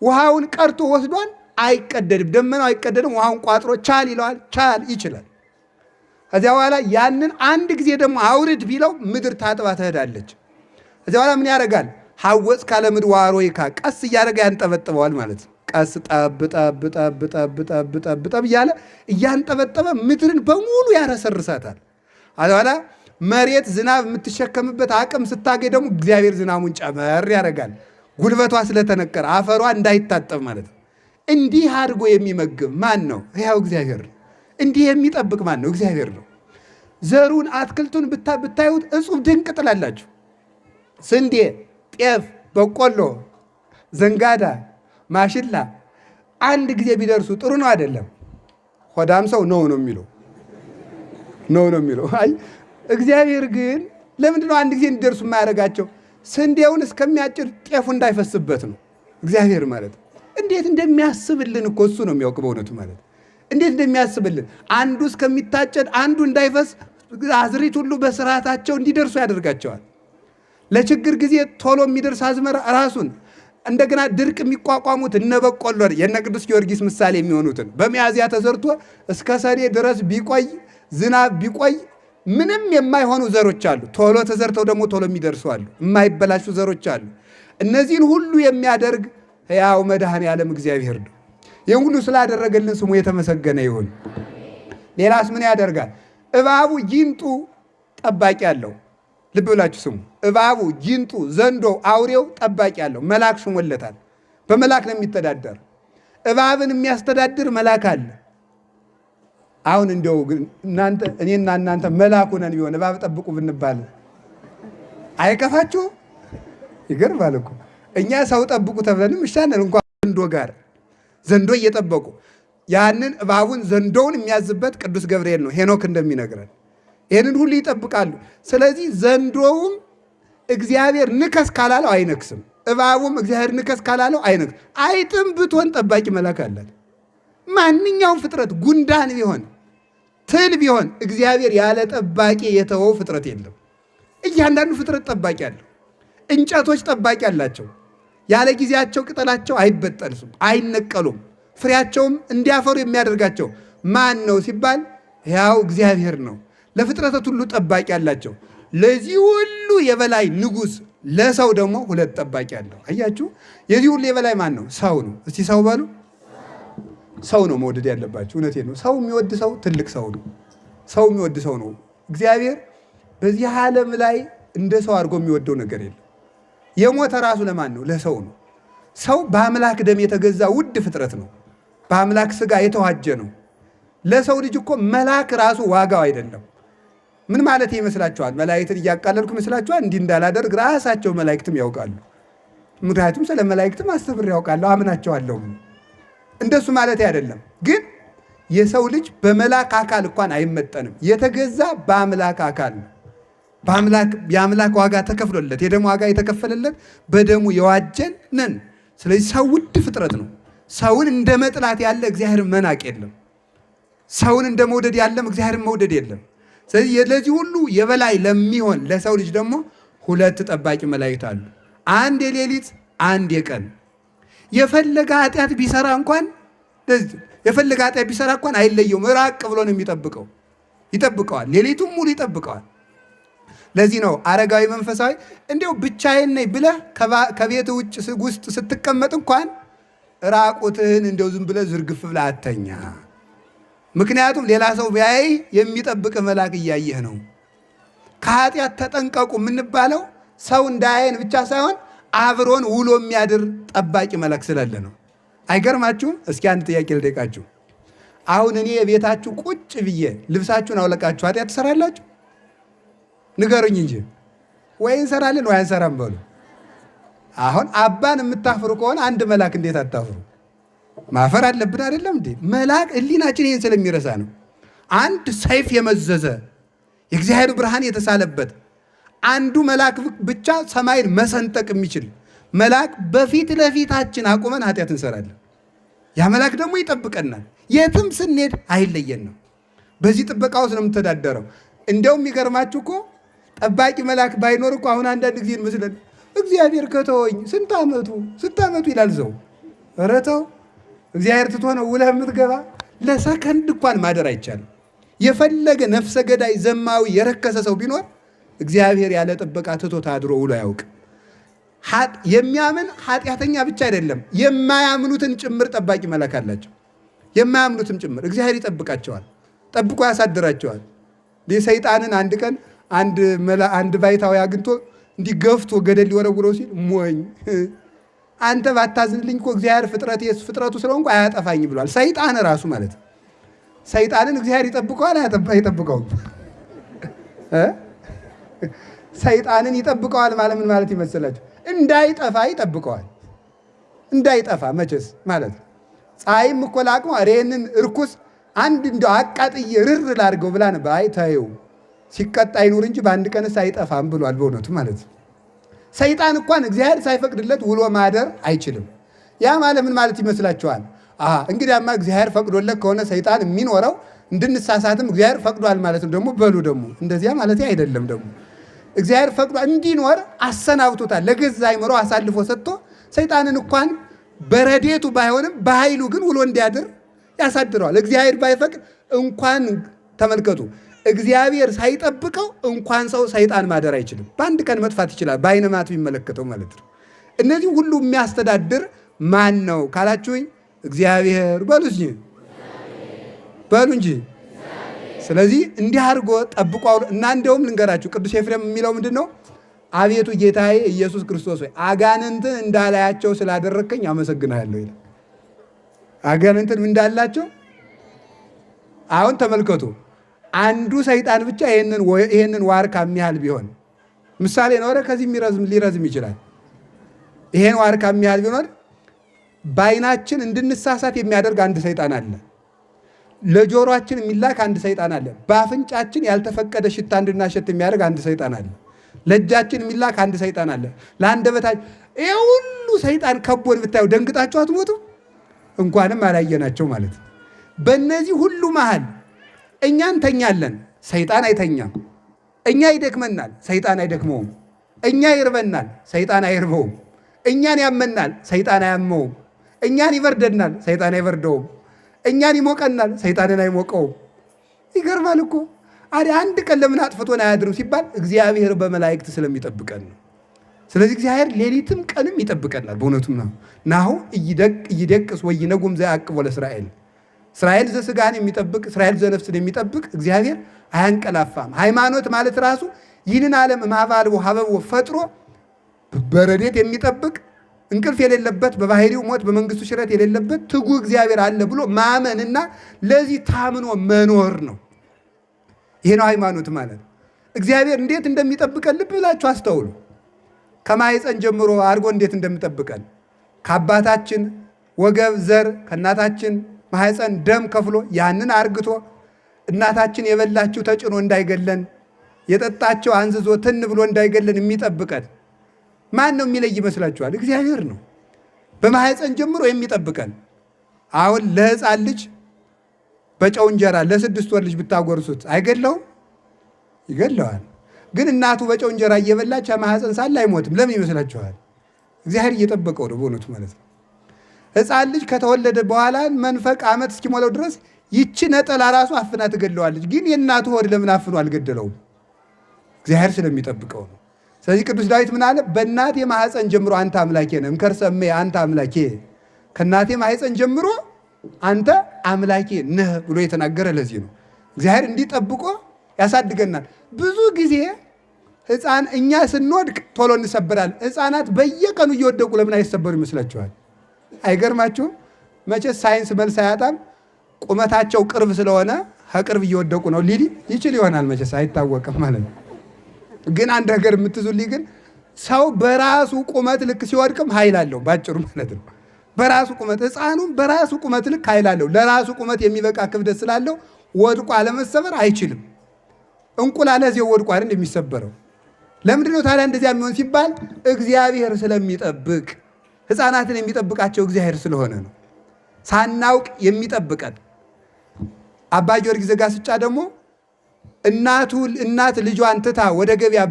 ውሃውን ቀርቶ ወስዷል፣ አይቀደድም። ደመናው አይቀደድም። ውሃውን ቋጥሮ ቻል ይለዋል፣ ቻል ይችላል። ከዚያ በኋላ ያንን አንድ ጊዜ ደግሞ አውርድ ቢለው ምድር ታጥባ ትሄዳለች። ከዚያ በኋላ ምን ያደርጋል? ሐወፅ ካለ ምድር ዋሮይካ ቀስ እያደረገ ያንጠበጥበዋል ማለት ነው። ቀስ ጠብ ጠብ ጠብ ጠብ ጠብ ጠብ ጠብ እያለ እያንጠበጠበ ምድርን በሙሉ ያረሰርሳታል። በኋላ መሬት ዝናብ የምትሸከምበት አቅም ስታገኝ ደግሞ እግዚአብሔር ዝናቡን ጨመር ያደርጋል። ጉልበቷ ስለተነቀረ አፈሯ እንዳይታጠብ ማለት ነው። እንዲህ አድርጎ የሚመግብ ማን ነው? ሕያው እግዚአብሔር ነው። እንዲህ የሚጠብቅ ማን ነው? እግዚአብሔር ነው። ዘሩን አትክልቱን ብታዩት እጹብ ድንቅ ጥላላችሁ። ስንዴ፣ ጤፍ፣ በቆሎ፣ ዘንጋዳ፣ ማሽላ አንድ ጊዜ ቢደርሱ ጥሩ ነው አይደለም? ሆዳም ሰው ነው የሚለው ነው የሚለው። አይ እግዚአብሔር ግን ለምንድን ነው አንድ ጊዜ እንዲደርሱ የማያደርጋቸው? ስንዴውን እስከሚያጭድ ጤፉ እንዳይፈስበት ነው እግዚአብሔር ማለት። እንዴት እንደሚያስብልን እኮ እሱ ነው የሚያውቅ በእውነቱ ማለት እንዴት እንደሚያስብልን። አንዱ እስከሚታጨድ አንዱ እንዳይፈስ አዝሪት ሁሉ በስርዓታቸው እንዲደርሱ ያደርጋቸዋል። ለችግር ጊዜ ቶሎ የሚደርስ አዝመራ ራሱን እንደገና ድርቅ የሚቋቋሙት እነ በቆሎ የነ ቅዱስ ጊዮርጊስ ምሳሌ የሚሆኑትን በሚያዝያ ተዘርቶ እስከ ሰኔ ድረስ ቢቆይ ዝናብ ቢቆይ ምንም የማይሆኑ ዘሮች አሉ። ቶሎ ተዘርተው ደግሞ ቶሎ የሚደርሱ አሉ። የማይበላሹ ዘሮች አሉ። እነዚህን ሁሉ የሚያደርግ ሕያው መድኃኔዓለም እግዚአብሔር ነው። ይህን ሁሉ ስላደረገልን ስሙ የተመሰገነ ይሁን። ሌላስ ምን ያደርጋል? እባቡ ጊንጡ ጠባቂ አለው። ልብ ብላችሁ ስሙ። እባቡ ጊንጡ፣ ዘንዶ፣ አውሬው ጠባቂ አለው። መልአክ ሹሞለታል። በመልአክ ነው የሚተዳደር። እባብን የሚያስተዳድር መልአክ አለ። አሁን እንደው እናንተ እኔና እናንተ መልአኩ ነን ቢሆን እባብ ጠብቁ ብንባል አይከፋችሁ? ይገርማል እኮ እኛ ሰው ጠብቁ ተብለንም ይሻላል እንኳን ዘንዶ እየጠበቁ ያንን እባቡን ዘንዶውን የሚያዝበት ቅዱስ ገብርኤል ነው ሄኖክ እንደሚነግረን። ይህንን ሁሉ ይጠብቃሉ። ስለዚህ ዘንዶውም እግዚአብሔር ንከስ ካላለው አይነክስም፣ እባቡም እግዚአብሔር ንከስ ካላለው አይነክስም። አይጥም ብትሆን ጠባቂ መልአክ አላት። ማንኛውም ፍጥረት ጉንዳን ቢሆን ትል ቢሆን እግዚአብሔር ያለ ጠባቂ የተወው ፍጥረት የለም። እያንዳንዱ ፍጥረት ጠባቂ አለው። እንጨቶች ጠባቂ አላቸው። ያለ ጊዜያቸው ቅጠላቸው አይበጠልሱም፣ አይነቀሉም። ፍሬያቸውም እንዲያፈሩ የሚያደርጋቸው ማን ነው ሲባል ሕያው እግዚአብሔር ነው። ለፍጥረታት ሁሉ ጠባቂ አላቸው። ለዚህ ሁሉ የበላይ ንጉሥ ለሰው ደግሞ ሁለት ጠባቂ አለው። አያችሁ፣ የዚህ ሁሉ የበላይ ማን ነው? ሰው ነው። እስቲ ሰው በሉ። ሰው ነው መውደድ ያለባችሁ። እውነቴን ነው። ሰው የሚወድ ሰው ትልቅ ሰው ነው። ሰው የሚወድ ሰው ነው። እግዚአብሔር በዚህ ዓለም ላይ እንደ ሰው አድርጎ የሚወደው ነገር የለም። የሞተ ራሱ ለማን ነው? ለሰው ነው። ሰው በአምላክ ደም የተገዛ ውድ ፍጥረት ነው። በአምላክ ሥጋ የተዋጀ ነው። ለሰው ልጅ እኮ መልአክ ራሱ ዋጋው አይደለም። ምን ማለት ይመስላችኋል? መላእክትን እያቃለልኩ ይመስላችኋል? እንዲህ እንዳላደርግ ራሳቸው መላእክትም ያውቃሉ። ምክንያቱም ስለ መላእክትም አስተምሬ ያውቃለሁ፣ አምናቸዋለሁ። እንደሱ ማለት አይደለም። ግን የሰው ልጅ በመልአክ አካል እንኳን አይመጠንም። የተገዛ በአምላክ አካል ነው። የአምላክ ዋጋ ተከፍሎለት፣ የደሙ ዋጋ የተከፈለለት በደሙ የዋጀን ነን። ስለዚህ ሰው ውድ ፍጥረት ነው። ሰውን እንደ መጥላት ያለ እግዚአብሔርን መናቅ የለም። ሰውን እንደ መውደድ ያለም እግዚአብሔርን መውደድ የለም። ስለዚህ ለዚህ ሁሉ የበላይ ለሚሆን ለሰው ልጅ ደግሞ ሁለት ጠባቂ መላእክት አሉ። አንድ የሌሊት አንድ የቀን። የፈለገ ኃጢአት ቢሰራ እንኳን አይለየውም። ራቅ ብሎ ነው የሚጠብቀው። ይጠብቀዋል። ሌሊቱም ሙሉ ይጠብቀዋል። ለዚህ ነው አረጋዊ መንፈሳዊ እንዲያው ብቻዬን ነኝ ብለህ ከቤት ውስጥ ስትቀመጥ እንኳን ራቁትህን እንደው ዝም ብለህ ዝርግፍ ብለህ አተኛ። ምክንያቱም ሌላ ሰው ቢያይ የሚጠብቅ መልአክ እያየህ ነው። ከኃጢአት ተጠንቀቁ የምንባለው ሰው እንዳያየን ብቻ ሳይሆን አብሮን ውሎ የሚያድር ጠባቂ መልአክ ስላለ ነው። አይገርማችሁም? እስኪ አንድ ጥያቄ ልጠይቃችሁ። አሁን እኔ የቤታችሁ ቁጭ ብዬ ልብሳችሁን አውለቃችሁ ኃጢአት ትሰራላችሁ? ንገሩኝ እንጂ ወይ እንሰራለን ወይ አንሰራም በሉ። አሁን አባን የምታፍሩ ከሆነ አንድ መልአክ እንዴት አታፍሩ? ማፈር አለብን አይደለም እንዴ? መልአክ ሕሊናችን ይህን ስለሚረሳ ነው። አንድ ሰይፍ የመዘዘ የእግዚአብሔር ብርሃን የተሳለበት አንዱ መልአክ ብቻ ሰማይን መሰንጠቅ የሚችል መልአክ በፊት ለፊታችን አቁመን ኃጢአት እንሰራለን። ያ መልአክ ደግሞ ይጠብቀናል። የትም ስንሄድ አይለየን ነው። በዚህ ጥበቃ ውስጥ ነው የምተዳደረው። እንደውም የሚገርማችሁ እኮ ጠባቂ መልአክ ባይኖር እኮ አሁን አንዳንድ ጊዜ እንመስለን እግዚአብሔር ከተወኝ ስንት ዓመቱ ይላል ሰው። ኧረ ተው፣ እግዚአብሔር ትቶ ነው ውለህ የምትገባ? ለሰከንድ እንኳን ማደር አይቻልም። የፈለገ ነፍሰ ገዳይ ዘማዊ የረከሰ ሰው ቢኖር እግዚአብሔር ያለ ጥበቃ ትቶ ታድሮ ውሎ አያውቅ። የሚያምን ኃጢአተኛ ብቻ አይደለም፣ የማያምኑትን ጭምር ጠባቂ መልአክ አላቸው። የማያምኑትን ጭምር እግዚአብሔር ይጠብቃቸዋል፣ ጠብቆ ያሳድራቸዋል። ሰይጣንን አንድ ቀን አንድ ባይታዊ አግኝቶ እንዲገፍቶ ገደል ሊወረውረው ሲል ሞኝ አንተ ባታዝንልኝ እኮ እግዚአብሔር ፍጥረቱ ስለሆንኩ አያጠፋኝ ብሏል። ሰይጣን ራሱ ማለት ሰይጣንን እግዚአብሔር ይጠብቀዋል አይጠብቀውም? ሰይጣንን ይጠብቀዋል ማለት ምን ማለት ይመስላችሁ? እንዳይጠፋ ይጠብቀዋል። እንዳይጠፋ መቼስ ማለት ፀሐይም እኮ ላቅሟ ይህንን እርኩስ አንድ እንደው አቃጥዬ ርር ላድርገው ብላ ነበር። አይ ተይው ሲቀጣ ይኑር እንጂ በአንድ ቀንስ አይጠፋም ብሏል። በእውነቱ ማለት ሰይጣን እንኳን እግዚአብሔር ሳይፈቅድለት ውሎ ማደር አይችልም። ያ ማለት ምን ማለት ይመስላችኋል? እንግዲያማ እግዚአብሔር ፈቅዶለት ከሆነ ሰይጣን የሚኖረው እንድንሳሳትም እግዚአብሔር ፈቅዷል ማለት ነው። ደግሞ በሉ ደግሞ እንደዚያ ማለት አይደለም። ደግሞ እግዚአብሔር ፈቅዶ እንዲኖር አሰናብቶታል። ለገዛ አይምሮ አሳልፎ ሰጥቶ ሰይጣንን እንኳን በረዴቱ ባይሆንም በኃይሉ ግን ውሎ እንዲያድር ያሳድረዋል። እግዚአብሔር ባይፈቅድ እንኳን ተመልከቱ፣ እግዚአብሔር ሳይጠብቀው እንኳን ሰው ሰይጣን ማደር አይችልም። በአንድ ቀን መጥፋት ይችላል፣ በዓይነ ማት ቢመለከተው ማለት ነው። እነዚህ ሁሉ የሚያስተዳድር ማን ነው ካላችሁኝ፣ እግዚአብሔር በሉ እንጂ። ስለዚህ እንዲህ አድርጎ ጠብቆ እና እንደውም ልንገራችሁ፣ ቅዱስ ኤፍሬም የሚለው ምንድን ነው? አቤቱ ጌታዬ ኢየሱስ ክርስቶስ ሆይ አጋንንትን እንዳላያቸው ስላደረግከኝ አመሰግንሃለሁ ይላል። አጋንንትን እንዳላቸው አሁን ተመልከቱ። አንዱ ሰይጣን ብቻ ይሄንን ዋርካ የሚያህል ቢሆን ምሳሌ ነው። ከዚህ ሊረዝም ይችላል። ይሄን ዋርካ የሚያህል ቢሆን በዓይናችን እንድንሳሳት የሚያደርግ አንድ ሰይጣን አለ። ለጆሮአችን የሚላክ አንድ ሰይጣን አለ። በአፍንጫችን ያልተፈቀደ ሽታ እንድናሸት የሚያደርግ አንድ ሰይጣን አለ። ለእጃችን የሚላክ አንድ ሰይጣን አለ። ለአንደበታችን ይሄ ሁሉ ሰይጣን ከቦን ብታዩ ደንግጣችሁ አትሞቱ? እንኳንም አላየናቸው ማለት ነው። በእነዚህ ሁሉ መሃል እኛ እንተኛለን፣ ሰይጣን አይተኛም። እኛ ይደክመናል፣ ሰይጣን አይደክመውም። እኛ ይርበናል፣ ሰይጣን አይርበውም። እኛን ያመናል፣ ሰይጣን አያመውም። እኛን ይበርደናል፣ ሰይጣን አይበርደውም። እኛን ይሞቀናል፣ ሰይጣንን አይሞቀውም። ይገርማል እኮ። አንድ ቀን ለምን አጥፍቶን አያድርም ሲባል እግዚአብሔር በመላእክት ስለሚጠብቀን ነው። ስለዚህ እግዚአብሔር ሌሊትም ቀንም ይጠብቀናል። በእውነቱም ነው። ናሁ እይደቅስ ወይነጉም ዘያዕቅቦ ለእስራኤል፣ እስራኤል ዘሥጋን የሚጠብቅ እስራኤል ዘነፍስን የሚጠብቅ እግዚአብሔር አያንቀላፋም። ሃይማኖት ማለት ራሱ ይህንን ዓለም ማባልቦ ሀበቦ ፈጥሮ በረዴት የሚጠብቅ እንቅልፍ የሌለበት በባህሪው ሞት በመንግስቱ ሽረት የሌለበት ትጉ እግዚአብሔር አለ ብሎ ማመንና ለዚህ ታምኖ መኖር ነው። ይሄ ነው ሃይማኖት ማለት። እግዚአብሔር እንዴት እንደሚጠብቀን ልብ ብላችሁ አስተውሉ። ከማኅፀን ጀምሮ አድርጎ እንዴት እንደሚጠብቀን ከአባታችን ወገብ ዘር ከእናታችን ማኅፀን ደም ከፍሎ ያንን አርግቶ እናታችን የበላችው ተጭኖ እንዳይገለን የጠጣቸው አንዝዞ ትን ብሎ እንዳይገለን የሚጠብቀን ማን ነው የሚለይ ይመስላችኋል? እግዚአብሔር ነው። በማኅፀን ጀምሮ የሚጠብቀን። አሁን ለሕፃን ልጅ በጨው እንጀራ ለ6 ወር ልጅ ብታጎርሱት አይገለውም? ይገለዋል። ግን እናቱ በጨው እንጀራ እየበላች ማኅፀን ሳለ አይሞትም። ለምን ይመስላችኋል? እግዚአብሔር እየጠበቀው ነው በእውነቱ ማለት ነው። ሕፃን ልጅ ከተወለደ በኋላ መንፈቅ ዓመት እስኪሞላው ድረስ ይቺ ነጠላ ራሱ አፍና ትገለዋለች። ግን የእናቱ ሆድ ለምን አፍኖ አልገደለውም? እግዚአብሔር ስለሚጠብቀው ነው። ስለዚህ ቅዱስ ዳዊት ምን አለ? በእናቴ ማኅፀን ጀምሮ አንተ አምላኬ ነህ፣ እምከርሰ እምዬ አንተ አምላኬ፣ ከእናቴ ማኅፀን ጀምሮ አንተ አምላኬ ነህ ብሎ የተናገረ ለዚህ ነው። እግዚአብሔር እንዲጠብቆ ያሳድገናል። ብዙ ጊዜ ሕፃን እኛ ስንወድቅ ቶሎ እንሰበራለን። ሕፃናት በየቀኑ እየወደቁ ለምን አይሰበሩ ይመስላችኋል? አይገርማችሁም? መቼስ ሳይንስ መልስ አያጣም። ቁመታቸው ቅርብ ስለሆነ ከቅርብ እየወደቁ ነው ሊል ይችል ይሆናል። መቼስ አይታወቅም ማለት ነው። ግን አንድ ነገር የምትዙልኝ ግን ሰው በራሱ ቁመት ልክ ሲወድቅም ኃይል አለው ባጭሩ ማለት ነው። በራሱ ቁመት ሕፃኑም በራሱ ቁመት ልክ ኃይል አለው። ለራሱ ቁመት የሚበቃ ክብደት ስላለው ወድቆ አለመሰበር አይችልም። እንቁላል እዚያው ወድቆ አይደል የሚሰበረው? ለምንድን ነው ታዲያ እንደዚያ የሚሆን ሲባል እግዚአብሔር ስለሚጠብቅ፣ ሕፃናትን የሚጠብቃቸው እግዚአብሔር ስለሆነ ነው። ሳናውቅ የሚጠብቀን። አባ ጊዮርጊስ ዘጋስጫ ደግሞ እናት ልጇን ትታ ወደ ገበያ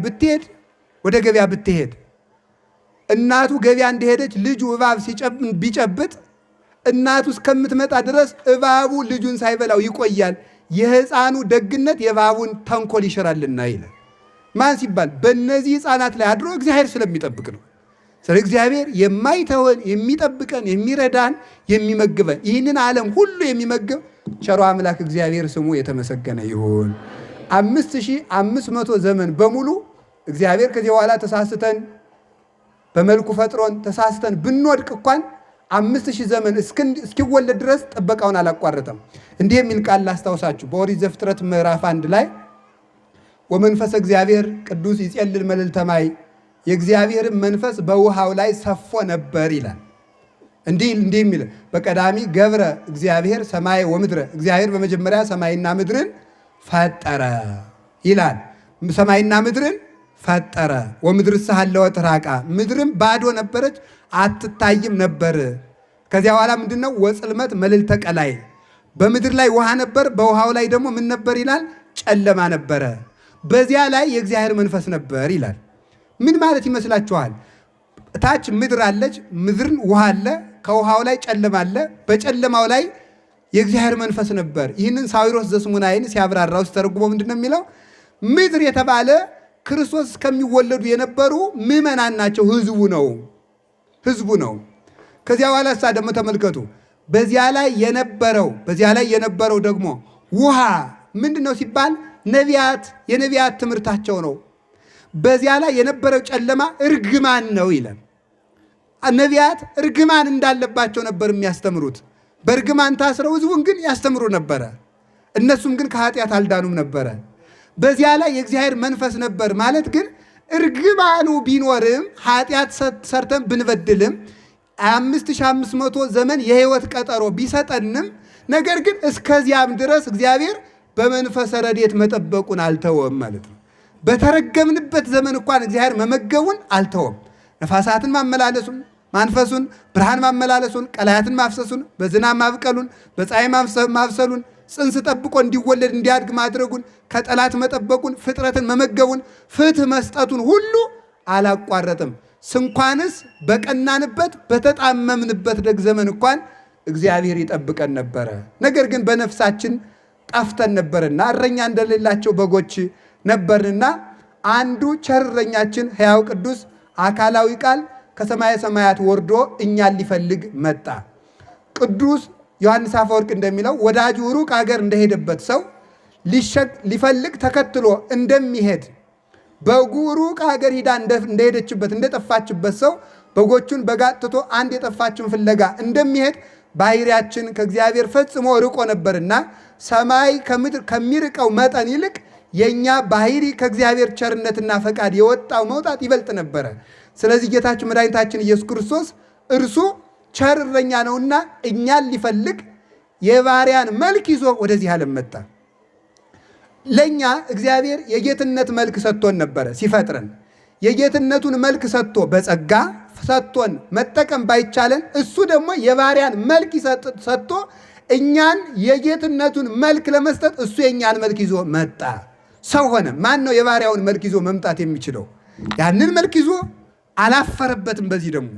ብትሄድ እናቱ ገበያ እንደሄደች ልጁ እባብ ቢጨብጥ እናቱ እስከምትመጣ ድረስ እባቡ ልጁን ሳይበላው ይቆያል። የሕፃኑ ደግነት የእባቡን ተንኮል ይሽራልና ይላል። ማን ሲባል በእነዚህ ሕፃናት ላይ አድሮ እግዚአብሔር ስለሚጠብቅ ነው። ስለ እግዚአብሔር የማይተወን የሚጠብቀን፣ የሚረዳን፣ የሚመግበን ይህንን ዓለም ሁሉ የሚመግብ ቸሮ አምላክ እግዚአብሔር ስሙ የተመሰገነ ይሁን። 5500 ዘመን በሙሉ እግዚአብሔር ከዚህ በኋላ ተሳስተን በመልኩ ፈጥሮን ተሳስተን ብንወድቅ እንኳን 5000 ዘመን እስኪወለድ ድረስ ጥበቃውን አላቋረጠም። እንዲህ የሚል ቃል ላስታውሳችሁ። በኦሪት ዘፍጥረት ምዕራፍ 1 ላይ ወመንፈሰ እግዚአብሔር ቅዱስ ይጼልል መልዕልተ ማይ፣ የእግዚአብሔር መንፈስ በውሃው ላይ ሰፎ ነበር ይላል። እንዲህ የሚል በቀዳሚ ገብረ እግዚአብሔር ሰማይ ወምድረ፣ እግዚአብሔር በመጀመሪያ ሰማይና ምድርን ፈጠረ ይላል። ሰማይና ምድርን ፈጠረ። ወምድር ሳለወት ራቃ፣ ምድርም ባዶ ነበረች አትታይም ነበር። ከዚያ በኋላ ምንድነው? ወጽልመት መልዕልተ ቀላይ፣ በምድር ላይ ውሃ ነበር፣ በውሃው ላይ ደግሞ ምን ነበር ይላል? ጨለማ ነበረ። በዚያ ላይ የእግዚአብሔር መንፈስ ነበር ይላል። ምን ማለት ይመስላችኋል? ታች ምድር አለች፣ ምድርን ውሃ አለ፣ ከውሃው ላይ ጨለማ አለ፣ በጨለማው ላይ የእግዚአብሔር መንፈስ ነበር። ይህንን ሳዊሮስ ዘስሙናይን ሲያብራራው ሲተረጉሞ ምንድነው የሚለው? ምድር የተባለ ክርስቶስ እስከሚወለዱ የነበሩ ምዕመናን ናቸው። ህዝቡ ነው። ከዚያ በኋላ እሳ ደግሞ ተመልከቱ። በዚያ ላይ የነበረው ደግሞ ውሃ ምንድን ነው ሲባል የነቢያት ትምህርታቸው ነው። በዚያ ላይ የነበረው ጨለማ እርግማን ነው ይላል። ነቢያት እርግማን እንዳለባቸው ነበር የሚያስተምሩት። በእርግማን ታስረው ህዝቡን ግን ያስተምሩ ነበረ። እነሱም ግን ከኃጢአት አልዳኑም ነበረ። በዚያ ላይ የእግዚአብሔር መንፈስ ነበር ማለት ግን እርግማኑ ቢኖርም ኃጢአት ሰርተን ብንበድልም 5500 ዘመን የህይወት ቀጠሮ ቢሰጠንም ነገር ግን እስከዚያም ድረስ እግዚአብሔር በመንፈሰ ረድኤት መጠበቁን አልተወም ማለት ነው። በተረገምንበት ዘመን እንኳን እግዚአብሔር መመገቡን አልተወም። ነፋሳትን ማመላለሱን፣ ማንፈሱን፣ ብርሃን ማመላለሱን፣ ቀላያትን ማፍሰሱን፣ በዝናብ ማብቀሉን፣ በፀሐይ ማብሰሉን፣ ጽንስ ጠብቆ እንዲወለድ እንዲያድግ ማድረጉን፣ ከጠላት መጠበቁን፣ ፍጥረትን መመገቡን፣ ፍትህ መስጠቱን ሁሉ አላቋረጥም። ስንኳንስ በቀናንበት በተጣመምንበት ደግ ዘመን እንኳን እግዚአብሔር ይጠብቀን ነበረ። ነገር ግን በነፍሳችን ጠፍተን ነበርና እረኛ እንደሌላቸው በጎች ነበርንና አንዱ ቸር እረኛችን ሕያው ቅዱስ አካላዊ ቃል ከሰማየ ሰማያት ወርዶ እኛን ሊፈልግ መጣ። ቅዱስ ዮሐንስ አፈወርቅ እንደሚለው ወዳጁ ሩቅ ሀገር እንደሄደበት ሰው ሊፈልግ ተከትሎ እንደሚሄድ በጉ ሩቅ ሀገር ሂዳ እንደሄደችበት እንደጠፋችበት ሰው በጎቹን በጋጥቶ አንድ የጠፋችን ፍለጋ እንደሚሄድ ባህሪያችን ከእግዚአብሔር ፈጽሞ ርቆ ነበርና ሰማይ ከምድር ከሚርቀው መጠን ይልቅ የኛ ባህሪ ከእግዚአብሔር ቸርነትና ፈቃድ የወጣው መውጣት ይበልጥ ነበረ። ስለዚህ ጌታችን መድኃኒታችን ኢየሱስ ክርስቶስ እርሱ ቸር እረኛ ነውና እኛን ሊፈልግ የባሪያን መልክ ይዞ ወደዚህ ዓለም መጣ። ለኛ እግዚአብሔር የጌትነት መልክ ሰጥቶን ነበረ ሲፈጥረን። የጌትነቱን መልክ ሰጥቶ በጸጋ ሰጥቶን መጠቀም ባይቻለን እሱ ደግሞ የባሪያን መልክ ሰጥቶ እኛን የጌትነቱን መልክ ለመስጠት እሱ የኛን መልክ ይዞ መጣ። ሰው ሆነ። ማን ነው የባሪያውን መልክ ይዞ መምጣት የሚችለው? ያንን መልክ ይዞ አላፈረበትም። በዚህ ደግሞ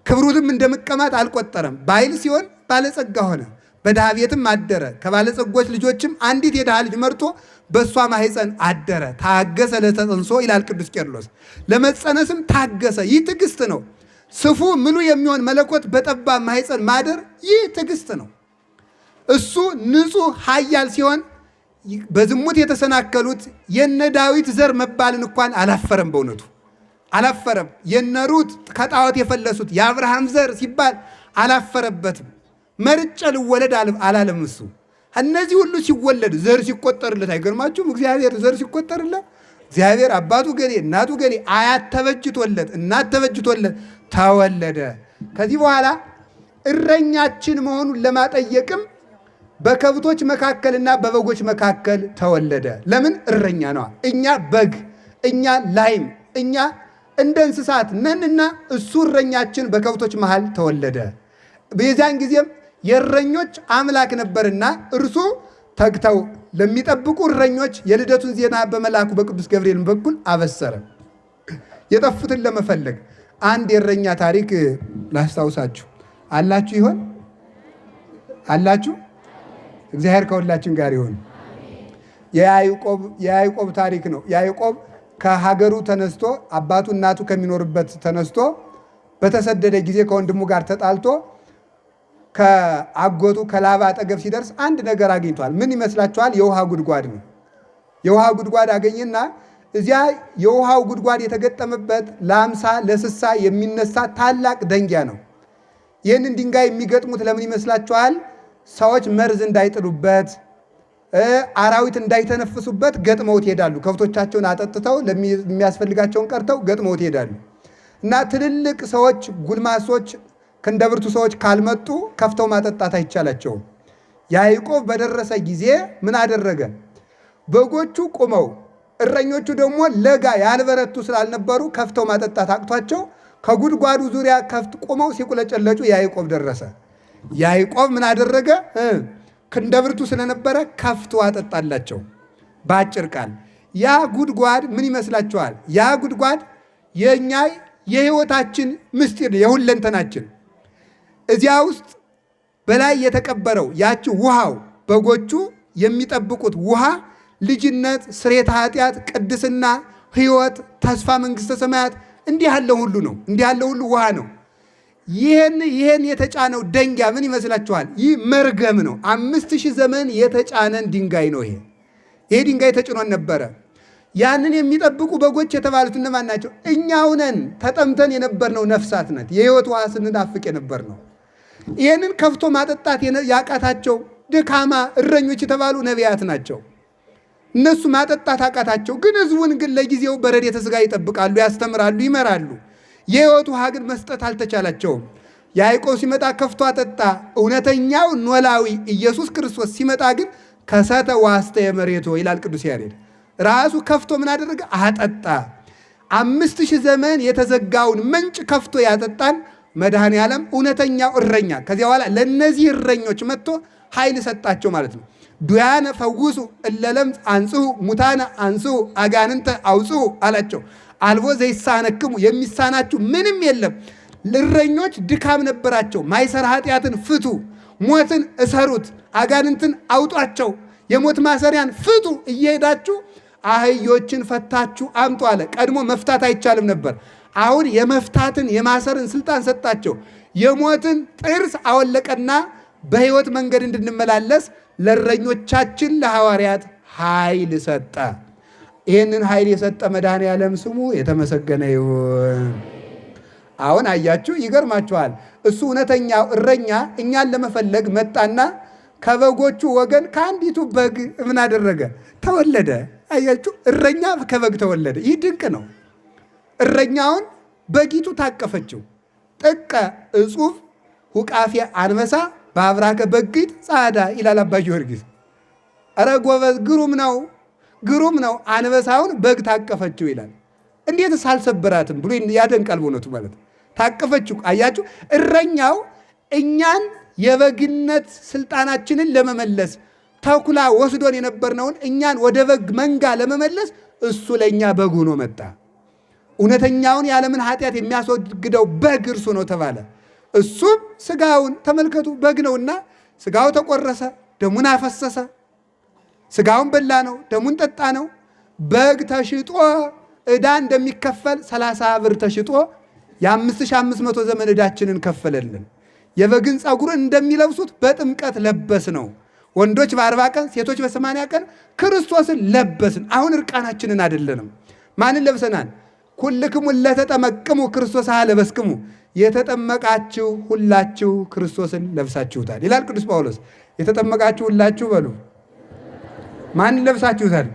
ክብሩትም እንደመቀማት አልቆጠረም። ባይል ሲሆን ባለጸጋ ሆነ። በድሃ ቤትም አደረ። ከባለጸጎች ልጆችም አንዲት የድሃ ልጅ መርጦ በእሷ ማኅፀን አደረ። ታገሰ ለተጸንሶ ይላል ቅዱስ ቄርሎስ። ለመጸነስም ታገሰ። ይህ ትዕግስት ነው። ስፉ ምሉ የሚሆን መለኮት በጠባብ ማኅፀን ማደር ይህ ትዕግስት ነው። እሱ ንጹሕ ኃያል ሲሆን በዝሙት የተሰናከሉት የነ ዳዊት ዘር መባልን እንኳን አላፈረም። በእውነቱ አላፈረም። የነ ሩት ከጣዖት የፈለሱት የአብርሃም ዘር ሲባል አላፈረበትም። መርጬ ልወለድ አላለም እሱ። እነዚህ ሁሉ ሲወለድ ዘር ሲቆጠርለት አይገርማችሁም? እግዚአብሔር ዘር ሲቆጠርለት እግዚአብሔር አባቱ ገሌ እናቱ ገሌ አያት ተበጅቶለት እናት ተበጅቶለት ተወለደ። ከዚህ በኋላ እረኛችን መሆኑን ለማጠየቅም በከብቶች መካከልና በበጎች መካከል ተወለደ። ለምን? እረኛ ነዋ። እኛ በግ፣ እኛ ላይም፣ እኛ እንደ እንስሳት ነንና እሱ እረኛችን በከብቶች መሃል ተወለደ። በዚያን ጊዜም የእረኞች አምላክ ነበርና እርሱ ተግተው ለሚጠብቁ እረኞች የልደቱን ዜና በመልአኩ በቅዱስ ገብርኤል በኩል አበሰረ። የጠፉትን ለመፈለግ አንድ የእረኛ ታሪክ ላስታውሳችሁ። አላችሁ ይሆን? አላችሁ? እግዚአብሔር ከሁላችን ጋር ይሁን። የያዕቆብ ታሪክ ነው። ያዕቆብ ከሀገሩ ተነስቶ አባቱ እናቱ ከሚኖርበት ተነስቶ በተሰደደ ጊዜ ከወንድሙ ጋር ተጣልቶ ከአጎቱ ከላባ አጠገብ ሲደርስ አንድ ነገር አግኝቷል። ምን ይመስላችኋል? የውሃ ጉድጓድ ነው። የውሃ ጉድጓድ አገኘና እዚያ የውሃው ጉድጓድ የተገጠመበት ለ50 ለ60 የሚነሳ ታላቅ ደንጊያ ነው። ይህንን ድንጋይ የሚገጥሙት ለምን ይመስላችኋል? ሰዎች መርዝ እንዳይጥሉበት፣ አራዊት እንዳይተነፍሱበት ገጥመውት ይሄዳሉ። ከብቶቻቸውን አጠጥተው የሚያስፈልጋቸውን ቀርተው ገጥመውት ይሄዳሉ። እና ትልልቅ ሰዎች፣ ጉልማሶች፣ ክንደብርቱ ሰዎች ካልመጡ ከፍተው ማጠጣት አይቻላቸውም። ያዕቆብ በደረሰ ጊዜ ምን አደረገ? በጎቹ ቁመው እረኞቹ ደግሞ ለጋ ያልበረቱ ስላልነበሩ ከፍተው ማጠጣት አቅቷቸው ከጉድጓዱ ዙሪያ ከፍት ቁመው ሲቁለጨለጩ ያዕቆብ ደረሰ። ያዕቆብ ምን አደረገ? ክንደብርቱ ስለነበረ ከፍቶ አጠጣላቸው። በአጭር ቃል ያ ጉድጓድ ምን ይመስላችኋል? ያ ጉድጓድ የእኛ የሕይወታችን ምስጢር ነው፣ የሁለንተናችን። እዚያ ውስጥ በላይ የተቀበረው ያቺ ውሃው፣ በጎቹ የሚጠብቁት ውሃ ልጅነት፣ ስርየተ ኃጢአት፣ ቅድስና፣ ሕይወት፣ ተስፋ መንግሥተ ሰማያት እንዲህ ያለው ሁሉ ነው። እንዲህ ያለው ሁሉ ውሃ ነው። ይህን የተጫነው ደንጊያ ምን ይመስላችኋል? ይህ መርገም ነው። 5000 ዘመን የተጫነን ድንጋይ ነው። ይሄ ድንጋይ ተጭኖን ነበረ። ያንን የሚጠብቁ በጎች የተባሉት እነማን ናቸው? እኛው ነን። ተጠምተን የነበርነው ነፍሳት ነት የሕይወት ውሃ ስንናፍቅ የነበር ነው። ይህንን ከፍቶ ማጠጣት ያቃታቸው ድካማ እረኞች የተባሉ ነቢያት ናቸው። እነሱ ማጠጣት አቃታቸው። ግን ሕዝቡን ግን ለጊዜው በረድኤተ ሥጋ ይጠብቃሉ፣ ያስተምራሉ፣ ይመራሉ። የሕይወት ውሃ ግን መስጠት አልተቻላቸውም። ያዕቆብ ሲመጣ ከፍቶ አጠጣ። እውነተኛው ኖላዊ ኢየሱስ ክርስቶስ ሲመጣ ግን ከሰተ ዋስተ የመሬቶ ይላል ቅዱስ ያሬድ። ራሱ ከፍቶ ምን አደረገ? አጠጣ። 5000 ዘመን የተዘጋውን ምንጭ ከፍቶ ያጠጣን መድኃኔ ዓለም እውነተኛው እረኛ። ከዚያ በኋላ ለእነዚህ እረኞች መጥቶ ኃይል ሰጣቸው ማለት ነው። ዱያነ ፈውሱ እለለምጽ አንጽሁ ሙታነ አንጽሁ አጋንንተ አውጽሁ አላቸው። አልቦ ዘይሳነክሙ የሚሳናችሁ ምንም የለም። እረኞች ድካም ነበራቸው። ማይሰራ ኃጢአትን ፍቱ፣ ሞትን እሰሩት፣ አጋንንትን አውጧቸው፣ የሞት ማሰሪያን ፍቱ፣ እየሄዳችሁ አህዮችን ፈታችሁ አምጡ አለ። ቀድሞ መፍታት አይቻልም ነበር። አሁን የመፍታትን የማሰርን ስልጣን ሰጣቸው። የሞትን ጥርስ አወለቀና በሕይወት መንገድ እንድንመላለስ ለእረኞቻችን ለሐዋርያት ኃይል ሰጠ። ይህንን ኃይል የሰጠ መድኃኔ ዓለም ስሙ የተመሰገነ ይሁን። አሁን አያችሁ፣ ይገርማችኋል። እሱ እውነተኛው እረኛ እኛን ለመፈለግ መጣና ከበጎቹ ወገን ከአንዲቱ በግ ምን አደረገ? ተወለደ። አያችሁ፣ እረኛ ከበግ ተወለደ። ይህ ድንቅ ነው። እረኛውን በጊቱ ታቀፈችው። ጥቀ እጹፍ ሁቃፌ አንበሳ በአብራከ በጊት ጻዳ ይላል አባ ጊዮርጊስ። ኧረ ጎበዝ፣ ግሩም ነው፣ ግሩም ነው። አንበሳውን በግ ታቀፈችው ይላል። እንዴትስ አልሰበራትም ብሎ ያደንቃል። በእውነቱ ማለት ታቀፈችው። አያችሁ፣ እረኛው እኛን የበግነት ስልጣናችንን ለመመለስ ተኩላ ወስዶን የነበርነውን እኛን ወደ በግ መንጋ ለመመለስ እሱ ለእኛ በግ ሆኖ መጣ። እውነተኛውን የዓለምን ኃጢአት የሚያስወግደው በግ እርሱ ነው ተባለ። እሱም ስጋውን ተመልከቱ፣ በግ ነውና ስጋው ተቆረሰ፣ ደሙን አፈሰሰ። ስጋውን በላ ነው፣ ደሙን ጠጣ ነው። በግ ተሽጦ ዕዳ እንደሚከፈል 30 ብር ተሽጦ የ5500 ዘመን ዕዳችንን ከፈለልን። የበግን ፀጉርን እንደሚለብሱት በጥምቀት ለበስ ነው። ወንዶች በ40 ቀን ሴቶች በ80 ቀን ክርስቶስን ለበስን። አሁን እርቃናችንን አይደለንም። ማንን ለብሰናል? ኩልክሙ ለተጠመቅሙ ክርስቶስ ለበስክሙ፣ የተጠመቃችሁ ሁላችሁ ክርስቶስን ለብሳችሁታል ይላል ቅዱስ ጳውሎስ። የተጠመቃችሁ ሁላችሁ በሉ። ማንን ለብሳችሁታል?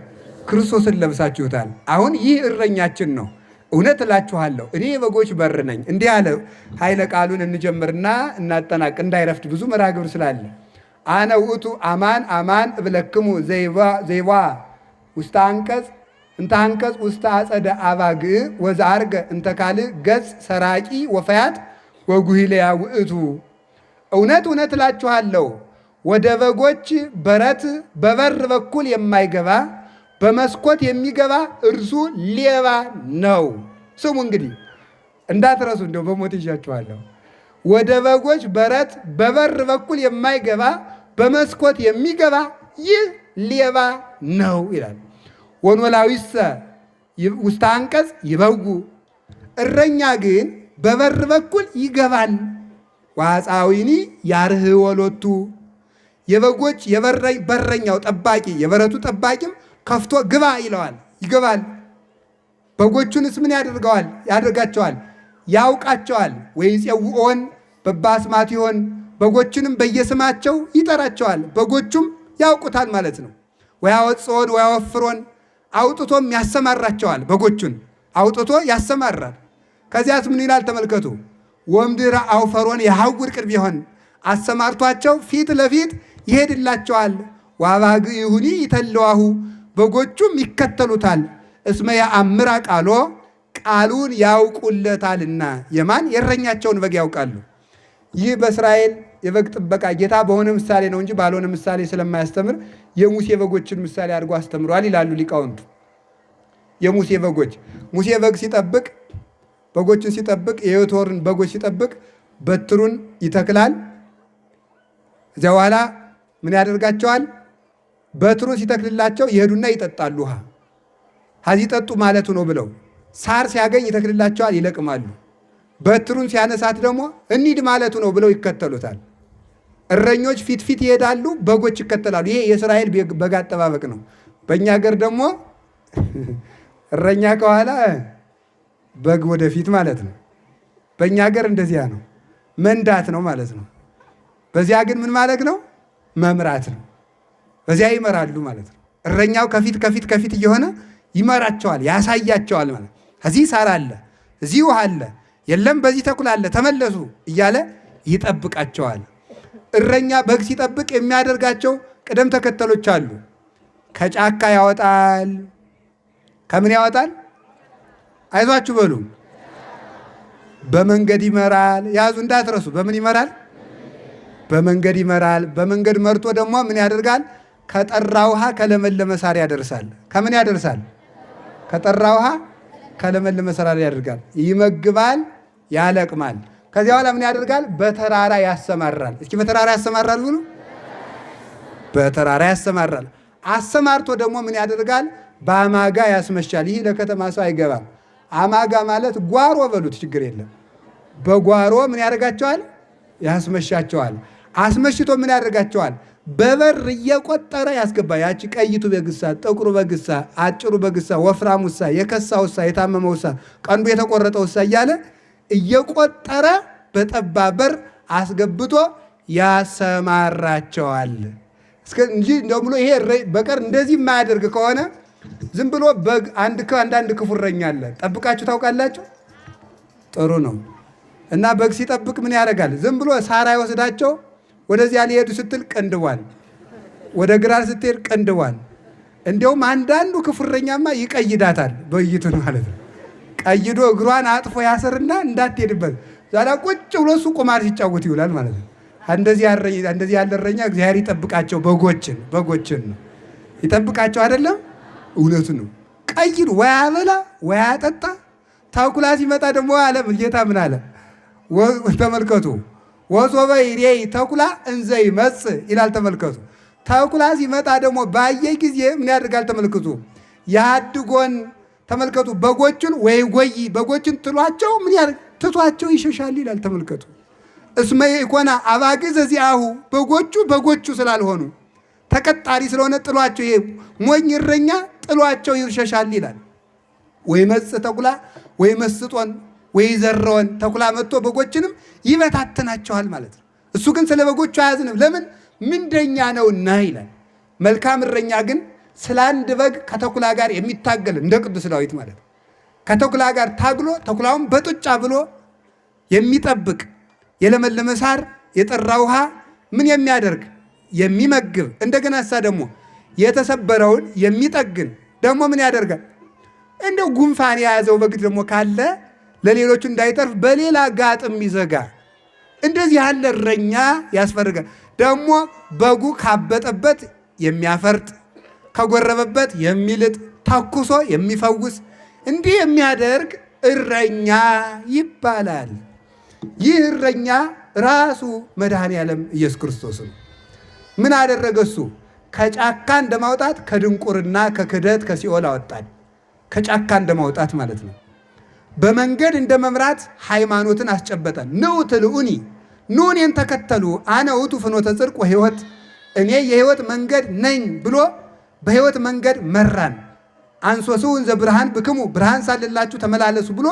ክርስቶስን ለብሳችሁታል። አሁን ይህ እረኛችን ነው። እውነት እላችኋለሁ እኔ የበጎች በር ነኝ። እንዲህ አለ። ኃይለ ቃሉን እንጀምርና እናጠናቅ እንዳይረፍድ ብዙ መርሐ ግብር ስላለ። አነ ውእቱ አማን አማን እብለክሙ ዘይባ ውስተ አንቀጽ እንተ አንቀጽ ውስተ አጸደ አባግዕ ወዘአርገ እንተ ካልእ ገጽ ሰራቂ ወፈያት ወጉሂለያ ውእቱ። እውነት እውነት እላችኋለሁ ወደ በጎች በረት በበር በኩል የማይገባ በመስኮት የሚገባ እርሱ ሌባ ነው። ስሙ እንግዲህ እንዳትረሱ፣ እንደው በሞት ይዣችኋለሁ። ወደ በጎች በረት በበር በኩል የማይገባ በመስኮት የሚገባ ይህ ሌባ ነው ይላል። ወኖላዊሰ ውስተ አንቀጽ ይበጉ፣ እረኛ ግን በበር በኩል ይገባል። ወአፃዊኒ ያርኅዎ ሎቱ፣ የበጎች በረኛው ጠባቂ የበረቱ ጠባቂም ከፍቶ ግባ ይለዋል፣ ይገባል። በጎቹንስ ምን ያደርጋቸዋል? ያውቃቸዋል። ወይፄውዖን በበአስማቲሆን፣ በጎቹንም በየስማቸው ይጠራቸዋል። በጎቹም ያውቁታል ማለት ነው። ወያወፅኦን ወያወፍሮን፣ አውጥቶም ያሰማራቸዋል። በጎቹን አውጥቶ ያሰማራል። ከዚያስ ምን ይላል ተመልከቱ። ወምድረ አውፈሮን የሐውር ቅርብ ይሆን፣ አሰማርቷቸው ፊት ለፊት ይሄድላቸዋል። ወአባግዕሁኒ ይተለዋሁ፣ በጎቹም ይከተሉታል። እስመ ያአምራ ቃሎ፣ ቃሉን ያውቁለታልና። የማን የእረኛቸውን በግ ያውቃሉ። ይህ በእስራኤል የበግ ጥበቃ ጌታ በሆነ ምሳሌ ነው እንጂ ባልሆነ ምሳሌ ስለማያስተምር የሙሴ በጎችን ምሳሌ አድርጎ አስተምሯል ይላሉ ሊቃውንቱ። የሙሴ በጎች ሙሴ በግ ሲጠብቅ በጎችን ሲጠብቅ የዮቶርን በጎች ሲጠብቅ በትሩን ይተክላል። እዚያ በኋላ ምን ያደርጋቸዋል? በትሩን ሲተክልላቸው ይሄዱና ይጠጣሉ ውሃ። ከዚህ ጠጡ ማለቱ ነው ብለው ሳር ሲያገኝ ይተክልላቸዋል፣ ይለቅማሉ። በትሩን ሲያነሳት ደግሞ እንሂድ ማለቱ ነው ብለው ይከተሉታል። እረኞች ፊት ፊት ይሄዳሉ፣ በጎች ይከተላሉ። ይሄ የእስራኤል በግ አጠባበቅ ነው። በእኛ ሀገር ደግሞ እረኛ ከኋላ በግ ወደፊት ማለት ነው። በእኛ ሀገር እንደዚያ ነው፣ መንዳት ነው ማለት ነው። በዚያ ግን ምን ማለት ነው? መምራት ነው። በዚያ ይመራሉ ማለት ነው። እረኛው ከፊት ከፊት ከፊት እየሆነ ይመራቸዋል፣ ያሳያቸዋል ማለት። እዚህ ሳር አለ፣ እዚህ ውሃ አለ፣ የለም በዚህ ተኩል አለ፣ ተመለሱ እያለ ይጠብቃቸዋል። እረኛ በግ ሲጠብቅ የሚያደርጋቸው ቅደም ተከተሎች አሉ። ከጫካ ያወጣል። ከምን ያወጣል? አይዟችሁ በሉ። በመንገድ ይመራል። ያዙ እንዳትረሱ። በምን ይመራል? በመንገድ ይመራል። በመንገድ መርቶ ደግሞ ምን ያደርጋል? ከጠራ ውሃ ከለመለመ ሳር ያደርሳል። ከምን ያደርሳል? ከጠራ ውሃ ከለመለመ ሳር ያደርጋል። ይመግባል፣ ያለቅማል። ከዚያ በኋላ ምን ያደርጋል? በተራራ ያሰማራል። እስኪ በተራራ ያሰማራል ብሉ። በተራራ ያሰማራል። አሰማርቶ ደግሞ ምን ያደርጋል? በአማጋ ያስመሻል። ይህ ለከተማ ሰው አይገባም። አማጋ ማለት ጓሮ በሉት፣ ችግር የለም። በጓሮ ምን ያደርጋቸዋል? ያስመሻቸዋል። አስመሽቶ ምን ያደርጋቸዋል? በበር እየቆጠረ ያስገባ። ያቺ ቀይቱ በግሳ፣ ጥቁሩ በግሳ፣ አጭሩ በግሳ፣ ወፍራሙሳ፣ የከሳውሳ፣ የታመመውሳ፣ ቀንዱ የተቆረጠውሳ እያለ እየቆጠረ በጠባብ በር አስገብቶ ያሰማራቸዋል። እንጂ እንደው ብሎ ይሄ በቀር እንደዚህ የማያደርግ ከሆነ ዝም ብሎ በግ አንዳንድ ክፉ እረኛ አለ። ጠብቃችሁ ታውቃላችሁ? ጥሩ ነው። እና በግ ሲጠብቅ ምን ያደርጋል? ዝም ብሎ ሳር አይወስዳቸው። ወደዚያ ሊሄዱ ስትል ቀንድቧል፣ ወደ ግራር ስትሄድ ቀንድቧል። እንዲያውም አንዳንዱ ክፉ እረኛማ ይቀይዳታል፣ በይቱን ማለት ነው። ቀይዶ እግሯን አጥፎ ያሰርና እንዳትሄድበት ዛሬ ቁጭ ብሎ እሱ ቁማር ሲጫወት ይውላል ማለት ነው። እንደዚህ ያለ እረኛ እግዚአብሔር ይጠብቃቸው። በጎችን ነው ይጠብቃቸው አይደለም? እውነቱ ነው። ቀይዱ ወይ አበላ ወይ አጠጣ። ተኩላ ሲመጣ ደግሞ አለ ጌታ ምን አለ? ተመልከቱ ወሶበ ይሬይ ተኩላ እንዘ ይመጽእ ይላል። ተመልከቱ ተኩላ ሲመጣ ደግሞ ባየ ጊዜ ምን ያደርጋል? ተመልከቱ ያድጎን ተመልከቱ በጎቹን ወይ ጎይ በጎችን ጥሏቸው ምን ያደርግ? ትቷቸው ይሸሻል ይላል። ተመልከቱ እስመ ኢኮና አባግዕ ዘዚአሁ በጎቹ ስላልሆኑ ተቀጣሪ ስለሆነ ጥሏቸው፣ ይሄ ሞኝ እረኛ ጥሏቸው ይሸሻል ይላል። ወይ መጽእ ተኩላ ወይ መስጦን ወይ ዘረወን ተኩላ መጥቶ በጎችንም ይበታተናቸዋል ማለት ነው። እሱ ግን ስለ በጎቹ አያዝንም። ለምን? ምንደኛ ነውና ይላል። መልካም እረኛ ግን ስለ አንድ በግ ከተኩላ ጋር የሚታገል እንደ ቅዱስ ዳዊት ማለት ነው። ከተኩላ ጋር ታግሎ ተኩላውን በጡጫ ብሎ የሚጠብቅ የለመለመ ሳር የጠራ ውሃ ምን የሚያደርግ የሚመግብ እንደገና እሳ ደግሞ የተሰበረውን የሚጠግን ደግሞ ምን ያደርጋል? እንደው ጉንፋን የያዘው በግ ደግሞ ካለ ለሌሎቹ እንዳይተርፍ በሌላ ጋጥም ይዘጋ። እንደዚህ ያለ እረኛ ያስፈልጋል። ደግሞ በጉ ካበጠበት የሚያፈርጥ ከጎረበበት የሚልጥ ተኩሶ የሚፈውስ እንዲህ የሚያደርግ እረኛ ይባላል። ይህ እረኛ ራሱ መድኃኔ ዓለም ኢየሱስ ክርስቶስ ነው። ምን አደረገ እሱ? ከጫካ እንደማውጣት ከድንቁርና ከክደት ከሲኦል አወጣን። ከጫካ እንደማውጣት ማለት ነው። በመንገድ እንደመምራት ሃይማኖትን አስጨበጠን። ንዑ ትልኡኒ ኑ እኔን ተከተሉ አነ ውእቱ ፍኖተ ጽድቅ ወሕይወት እኔ የሕይወት መንገድ ነኝ ብሎ በሕይወት መንገድ መራን። አንሶስው እንዘ ብርሃን ብክሙ ብርሃን ሳልላችሁ ተመላለሱ ብሎ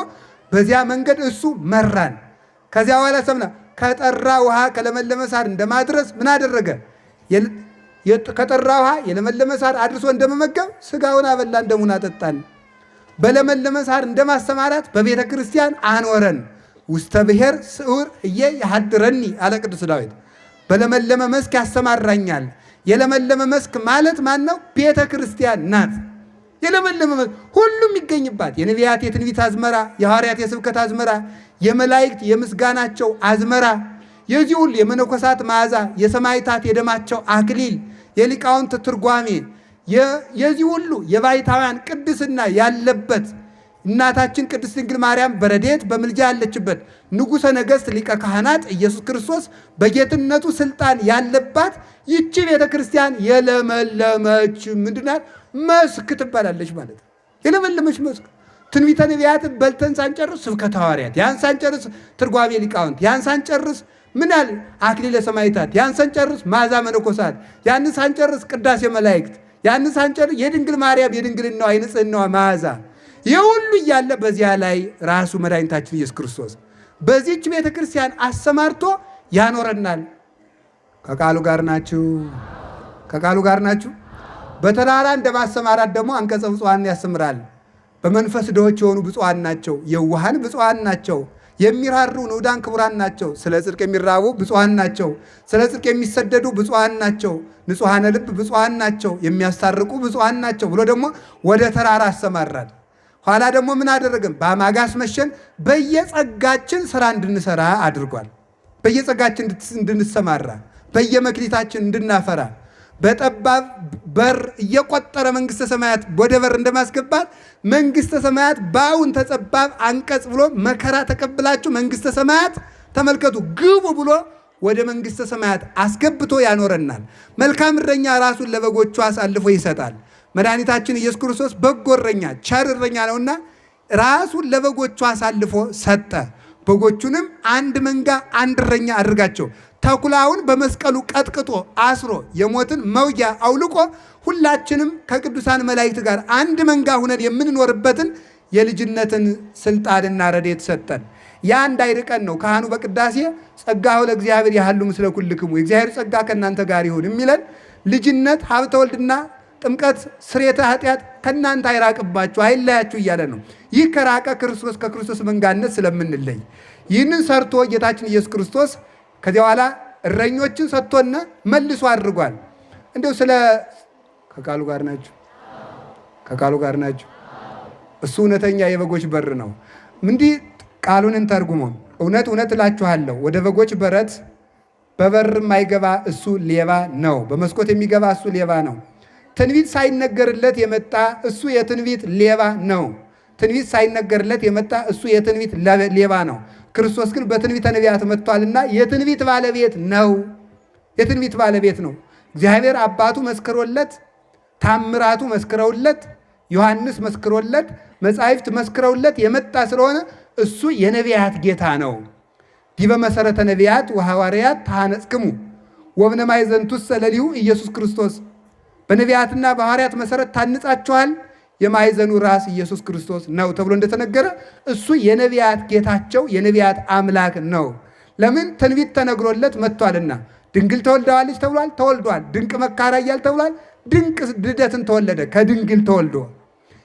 በዚያ መንገድ እሱ መራን። ከዚያ በኋላ ሰምና ከጠራ ውሃ ከለመለመ ሳር እንደማድረስ ምን አደረገ? ከጠራ ውሃ የለመለመ ሳር አድርሶ እንደመመገብ ስጋውን አበላን፣ ደሙን አጠጣን። በለመለመ ሳር እንደማሰማራት በቤተ ክርስቲያን አኖረን። ውስተ ብሔር ስዑር እየ ያሃድረኒ አለ ቅዱስ ዳዊት። በለመለመ መስክ ያሰማራኛል። የለመለመ መስክ ማለት ማን ነው? ቤተ ክርስቲያን ናት። የለመለመ መስክ ሁሉም ይገኝባት። የነቢያት የትንቢት አዝመራ፣ የሐዋርያት የስብከት አዝመራ፣ የመላእክት የምስጋናቸው አዝመራ፣ የዚህ ሁሉ የመነኮሳት መዓዛ፣ የሰማዕታት የደማቸው አክሊል፣ የሊቃውንት ትርጓሜ፣ የዚህ ሁሉ የባሕታውያን ቅድስና ያለበት እናታችን ቅድስት ድንግል ማርያም በረድኤት በምልጃ ያለችበት ንጉሠ ነገሥት ሊቀ ካህናት ኢየሱስ ክርስቶስ በጌትነቱ ስልጣን ያለባት ይቺ ቤተ ክርስቲያን የለመለመች ምንድናት? መስክ ትባላለች ማለት ነው። የለመለመች መስክ። ትንቢተ ነቢያትን በልተን ሳንጨርስ ስብከተ ሐዋርያት፣ ያን ሳንጨርስ ትርጓሜ ሊቃውንት፣ ያን ሳንጨርስ ምን ያህል አክሊለ ሰማዕታት፣ ያን ሳንጨርስ መዓዛ መነኮሳት፣ ያን ሳንጨርስ ቅዳሴ መላእክት፣ ያን ሳንጨርስ የድንግል ማርያም የድንግልናዋ የንጽሕናዋ መዓዛ ይህ ሁሉ እያለ በዚያ ላይ ራሱ መድኃኒታችን ኢየሱስ ክርስቶስ በዚህች ቤተ ክርስቲያን አሰማርቶ ያኖረናል። ከቃሉ ጋር ናችሁ? ከቃሉ ጋር ናችሁ? በተራራ እንደማሰማራት ደግሞ አንቀጸ ብፁዓን ያስተምራል። በመንፈስ ድሆች የሆኑ ብፁዓን ናቸው፣ የዋሃን ብፁዓን ናቸው፣ የሚራሩ ንዑዳን ክቡራን ናቸው፣ ስለ ጽድቅ የሚራቡ ብፁዓን ናቸው፣ ስለ ጽድቅ የሚሰደዱ ብፁዓን ናቸው፣ ንጹሐነ ልብ ብፁዓን ናቸው፣ የሚያስታርቁ ብፁዓን ናቸው ብሎ ደግሞ ወደ ተራራ አሰማራል። ኋላ ደግሞ ምን አደረገም? በአማጋስ መሸን በየጸጋችን ስራ እንድንሰራ አድርጓል። በየጸጋችን እንድንሰማራ፣ በየመክሊታችን እንድናፈራ፣ በጠባብ በር እየቆጠረ መንግስተ ሰማያት ወደ በር እንደማስገባት መንግስተ ሰማያት በአሁን ተጸባብ አንቀጽ ብሎ መከራ ተቀብላችሁ መንግስተ ሰማያት ተመልከቱ ግቡ ብሎ ወደ መንግስተ ሰማያት አስገብቶ ያኖረናል። መልካም እረኛ ራሱን ለበጎቹ አሳልፎ ይሰጣል። መድኃኒታችን ኢየሱስ ክርስቶስ በጎ እረኛ ቸር እረኛ ነውና ራሱን ለበጎቹ አሳልፎ ሰጠ። በጎቹንም አንድ መንጋ አንድ እረኛ አድርጋቸው ተኩላውን በመስቀሉ ቀጥቅጦ አስሮ የሞትን መውጊያ አውልቆ ሁላችንም ከቅዱሳን መላእክት ጋር አንድ መንጋ ሁነን የምንኖርበትን የልጅነትን ስልጣንና ረድኤት ሰጠን። ያ እንዳይርቀን ነው ካህኑ በቅዳሴ ጸጋሁ ለእግዚአብሔር ያህሉ ምስለ ኩልክሙ የእግዚአብሔር ጸጋ ከእናንተ ጋር ይሁን የሚለን ልጅነት ሀብተ ወልድና ጥምቀት ስርየተ ኃጢአት ከእናንተ አይራቅባችሁ አይለያችሁ እያለ ነው። ይህ ከራቀ ክርስቶስ ከክርስቶስ መንጋነት ስለምንለይ ይህንን ሰርቶ ጌታችን ኢየሱስ ክርስቶስ ከዚያ በኋላ እረኞችን ሰጥቶና መልሶ አድርጓል። እንደው ስለ ከቃሉ ጋር ናችሁ? ከቃሉ ጋር ናችሁ? እሱ እውነተኛ የበጎች በር ነው። እንዲህ ቃሉን እንተርጉሞ እውነት እውነት እላችኋለሁ ወደ በጎች በረት በበር የማይገባ እሱ ሌባ ነው፣ በመስኮት የሚገባ እሱ ሌባ ነው። ትንቢት ሳይነገርለት የመጣ እሱ የትንቢት ሌባ ነው። ትንቢት ሳይነገርለት የመጣ እሱ የትንቢት ሌባ ነው። ክርስቶስ ግን በትንቢተ ነቢያት መጥቷልና የትንቢት ባለቤት ነው። የትንቢት ባለቤት ነው። እግዚአብሔር አባቱ መስክሮለት፣ ታምራቱ መስክረውለት፣ ዮሐንስ መስክሮለት፣ መጻሕፍት መስክረውለት የመጣ ስለሆነ እሱ የነቢያት ጌታ ነው። ዲበ መሰረተ ነቢያት ወሐዋርያት ተሐነጽክሙ ወብነ ማዕዘንቱሰ ለሊሁ ኢየሱስ ክርስቶስ በነቢያትና በሐዋርያት መሰረት ታንጻችኋል፣ የማዕዘኑ ራስ ኢየሱስ ክርስቶስ ነው ተብሎ እንደተነገረ እሱ የነቢያት ጌታቸው የነቢያት አምላክ ነው። ለምን? ትንቢት ተነግሮለት መጥቷልና። ድንግል ተወልደዋለች ተብሏል፣ ተወልዷል። ድንቅ መካራ እያል ተብሏል፣ ድንቅ ልደትን ተወለደ፣ ከድንግል ተወልዶ።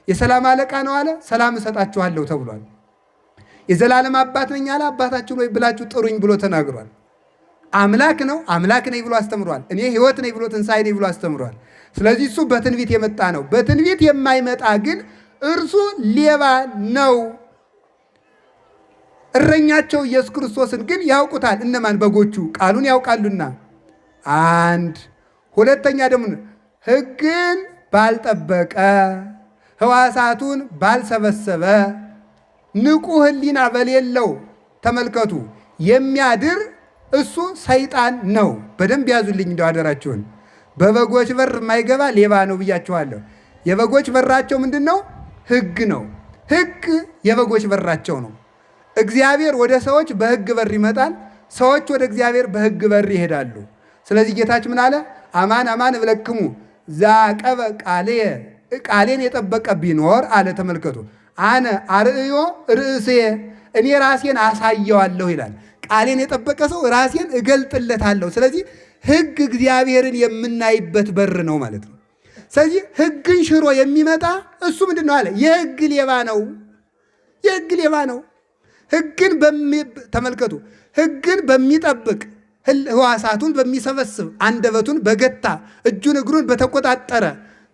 የሰላም አለቃ ነው አለ፣ ሰላም እሰጣችኋለሁ ተብሏል። የዘላለም አባት ነኝ አለ፣ አባታችሁ ወይ ብላችሁ ጥሩኝ ብሎ ተናግሯል። አምላክ ነው፣ አምላክ ነኝ ብሎ አስተምሯል። እኔ ሕይወት ነኝ ብሎ ትንሣኤ ነኝ ብሎ አስተምሯል። ስለዚህ እሱ በትንቢት የመጣ ነው። በትንቢት የማይመጣ ግን እርሱ ሌባ ነው። እረኛቸው ኢየሱስ ክርስቶስን ግን ያውቁታል። እነማን? በጎቹ ቃሉን ያውቃሉና። አንድ ሁለተኛ ደግሞ ሕግን ባልጠበቀ ሕዋሳቱን ባልሰበሰበ ንቁ ሕሊና በሌለው ተመልከቱ የሚያድር እሱ ሰይጣን ነው። በደንብ ያዙልኝ እንደው አደራችሁን። በበጎች በር የማይገባ ሌባ ነው ብያችኋለሁ። የበጎች በራቸው ምንድን ነው? ሕግ ነው። ሕግ የበጎች በራቸው ነው። እግዚአብሔር ወደ ሰዎች በሕግ በር ይመጣል። ሰዎች ወደ እግዚአብሔር በሕግ በር ይሄዳሉ። ስለዚህ ጌታችን ምን አለ? አማን አማን እብለክሙ ዘአቀበ ቃልየ፣ ቃሌን የጠበቀ ቢኖር አለ። ተመልከቱ፣ አነ አርእዮ ርእስየ፣ እኔ ራሴን አሳየዋለሁ ይላል። ቃሌን የጠበቀ ሰው ራሴን እገልጥለታለሁ። ስለዚህ ሕግ እግዚአብሔርን የምናይበት በር ነው ማለት ነው። ስለዚህ ሕግን ሽሮ የሚመጣ እሱ ምንድን ነው አለ? የሕግ ሌባ ነው። የሕግ ሌባ ነው። ሕግን ተመልከቱ፣ ሕግን በሚጠብቅ ሕዋሳቱን በሚሰበስብ አንደበቱን በገታ እጁን እግሩን በተቆጣጠረ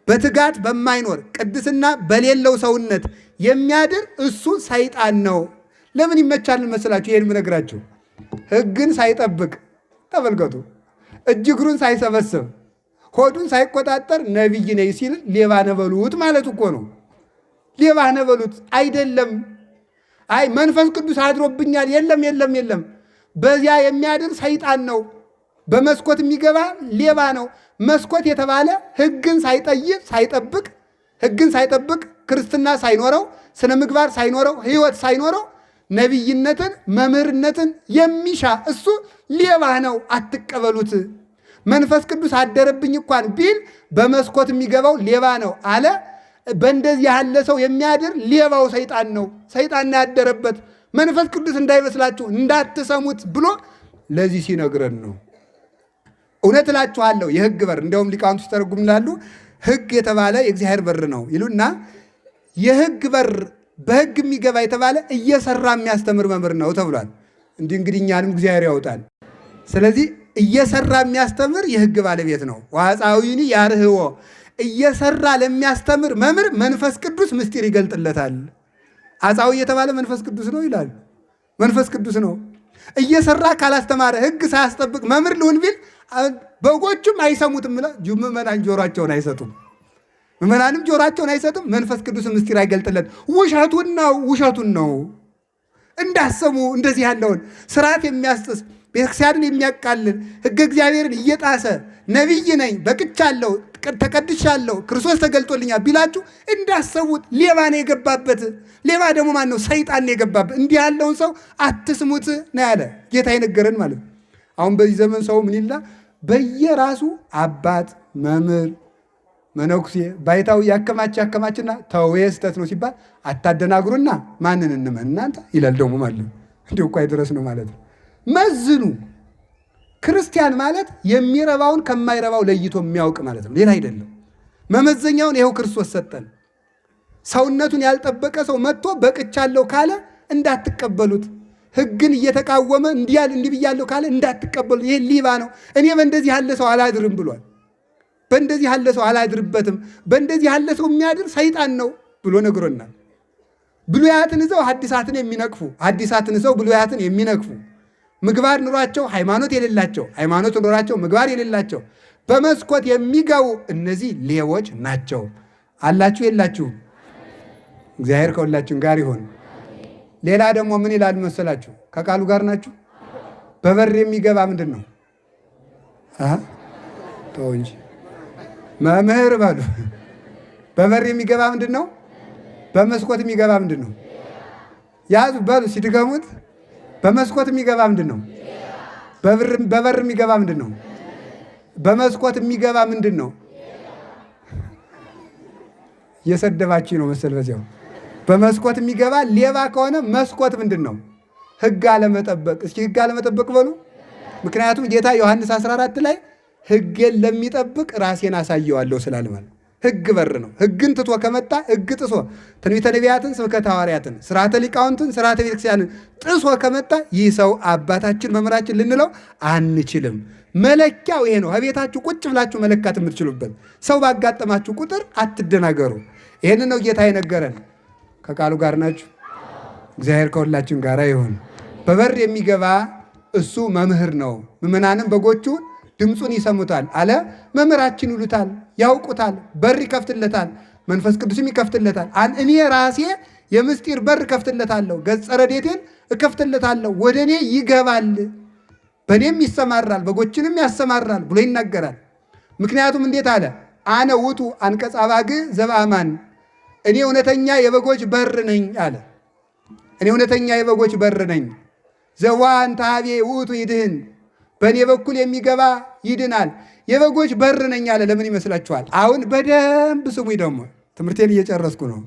በትጋት በማይኖር ቅድስና በሌለው ሰውነት የሚያድር እሱ ሰይጣን ነው። ለምን ይመቻል መስላችሁ? ይሄን ምነግራችሁ ሕግን ሳይጠብቅ ተመልከቱ፣ እጅ እግሩን ሳይሰበስብ ሆዱን ሳይቆጣጠር ነቢይ ነኝ ሲል ሌባ ነበሉት ማለት እኮ ነው። ሌባ ነበሉት አይደለም። አይ መንፈስ ቅዱስ አድሮብኛል፣ የለም የለም የለም። በዚያ የሚያድር ሰይጣን ነው። በመስኮት የሚገባ ሌባ ነው። መስኮት የተባለ ሕግን ሳይጠይቅ ሳይጠብቅ፣ ሕግን ሳይጠብቅ ክርስትና ሳይኖረው፣ ስነ ምግባር ሳይኖረው፣ ሕይወት ሳይኖረው ነቢይነትን መምህርነትን የሚሻ እሱ ሌባ ነው። አትቀበሉት። መንፈስ ቅዱስ አደረብኝ እንኳን ቢል በመስኮት የሚገባው ሌባ ነው አለ። በእንደዚህ ያለ ሰው የሚያድር ሌባው ሰይጣን ነው። ሰይጣን ያደረበት መንፈስ ቅዱስ እንዳይመስላችሁ እንዳትሰሙት ብሎ ለዚህ ሲነግረን ነው። እውነት እላችኋለሁ የሕግ በር እንዲያውም ሊቃውንቱ ሲተረጉም ይላሉ ሕግ የተባለ የእግዚአብሔር በር ነው ይሉና የሕግ በር በሕግ የሚገባ የተባለ እየሰራ የሚያስተምር መምህር ነው ተብሏል። እንግዲህ እኛንም እግዚአብሔር ያውጣል። ስለዚህ እየሰራ የሚያስተምር የሕግ ባለቤት ነው። ዋጻዊኒ ያርህዎ እየሰራ ለሚያስተምር መምህር መንፈስ ቅዱስ ምስጢር ይገልጥለታል። አጻዊ የተባለ መንፈስ ቅዱስ ነው ይላል። መንፈስ ቅዱስ ነው። እየሰራ ካላስተማረ ሕግ ሳያስጠብቅ መምህር ልሁን ቢል በጎቹም አይሰሙትም። ምዕመናን ጆሯቸውን አይሰጡም። ምዕመናንም ጆሯቸውን አይሰጡም። መንፈስ ቅዱስ ምስጢር አይገልጥለት። ውሸቱን ነው፣ ውሸቱን ነው። እንዳሰሙ እንደዚህ ያለውን ስርዓት የሚያስጥስ ቤተክርስቲያንን የሚያቃልል ሕገ እግዚአብሔርን እየጣሰ ነቢይ ነኝ በቅቻለሁ ተቀድሻለሁ ክርስቶስ ተገልጦልኛል ቢላችሁ እንዳሰቡት ሌባ ነው የገባበት። ሌባ ደግሞ ማን ነው? ሰይጣን ነው የገባበት። እንዲህ ያለውን ሰው አትስሙት ነው ያለ ጌታ የነገረን ማለት ነው። አሁን በዚህ ዘመን ሰው ምን ይላል? በየራሱ አባት መምህር መነኩሴ ባይታው ያከማችና ተው ስህተት ነው ሲባል አታደናግሩና ማንን እንመን እናንተ ይላል ደግሞ ማለት ነው። እንዲሁ እኮ አይድረስ ነው ማለት ነው። መዝኑ። ክርስቲያን ማለት የሚረባውን ከማይረባው ለይቶ የሚያውቅ ማለት ነው፣ ሌላ አይደለም። መመዘኛውን ይኸው ክርስቶስ ሰጠን። ሰውነቱን ያልጠበቀ ሰው መጥቶ በቅቻለሁ ካለ እንዳትቀበሉት። ሕግን እየተቃወመ እንዲህ ብያለሁ ካለ እንዳትቀበሉት። ይሄ ሊባ ነው። እኔ በእንደዚህ ያለ ሰው አላድርም ብሏል። በእንደዚህ ያለ ሰው አላድርበትም። በእንደዚህ ያለ ሰው የሚያድር ሰይጣን ነው ብሎ ነግሮናል። ብሉያትን ይዘው ሐዲሳትን የሚነቅፉ፣ ሐዲሳትን ይዘው ብሉያትን የሚነቅፉ፣ ምግባር ኑሯቸው ሃይማኖት የሌላቸው፣ ሃይማኖት ኑሯቸው ምግባር የሌላቸው በመስኮት የሚገቡ እነዚህ ሌቦች ናቸው። አላችሁ የላችሁም? እግዚአብሔር ከሁላችን ጋር ይሆን። ሌላ ደግሞ ምን ይላል መሰላችሁ? ከቃሉ ጋር ናችሁ። በበር የሚገባ ምንድን ነው? ተው እንጂ መምህር በሉ። በበር የሚገባ ምንድን ነው? በመስኮት የሚገባ ምንድን ነው? ያዙ በሉ ሲድገሙት። በመስኮት የሚገባ ምንድን ነው? በበር የሚገባ ምንድን ነው? በመስኮት የሚገባ ምንድን ነው? እየሰደባችሁ ነው መሰል በዚያው። በመስኮት የሚገባ ሌባ ከሆነ መስኮት ምንድን ነው? ሕግ አለመጠበቅ። እስኪ ሕግ አለመጠበቅ በሉ። ምክንያቱም ጌታ ዮሐንስ 14 ላይ ሕጌን ለሚጠብቅ ራሴን አሳየዋለሁ ስላለ ማለት ሕግ በር ነው። ሕግን ትቶ ከመጣ ሕግ ጥሶ ትንቢተ ነቢያትን፣ ስብከተ ሐዋርያትን፣ ስርዓተ ሊቃውንትን፣ ስርዓተ ቤተክርስቲያንን ጥሶ ከመጣ ይህ ሰው አባታችን መምህራችን ልንለው አንችልም። መለኪያው ይሄ ነው። ከቤታችሁ ቁጭ ብላችሁ መለካት የምትችሉበት። ሰው ባጋጠማችሁ ቁጥር አትደናገሩ። ይህን ነው ጌታ የነገረን። ከቃሉ ጋር ናችሁ። እግዚአብሔር ከሁላችን ጋር ይሁን። በበር የሚገባ እሱ መምህር ነው። ምዕመናንም በጎቹ ድምፁን ይሰሙታል አለ። መምህራችን ይሉታል፣ ያውቁታል፣ በር ይከፍትለታል፣ መንፈስ ቅዱስም ይከፍትለታል። እኔ ራሴ የምስጢር በር እከፍትለታለሁ፣ ገጸ ረድኤቴን እከፍትለታለሁ፣ ወደ እኔ ይገባል፣ በእኔም ይሰማራል፣ በጎችንም ያሰማራል ብሎ ይናገራል። ምክንያቱም እንዴት አለ? አነ ውእቱ አንቀጸ አባግዕ ዘበአማን፣ እኔ እውነተኛ የበጎች በር ነኝ አለ። እኔ እውነተኛ የበጎች በር ነኝ። ዘዋንተ ኀቤ ውእቱ ይድህን፣ በእኔ በኩል የሚገባ ይድናል። የበጎች በር ነኝ አለ። ለምን ይመስላችኋል? አሁን በደንብ ስሙኝ። ደግሞ ትምህርቴን እየጨረስኩ ነው።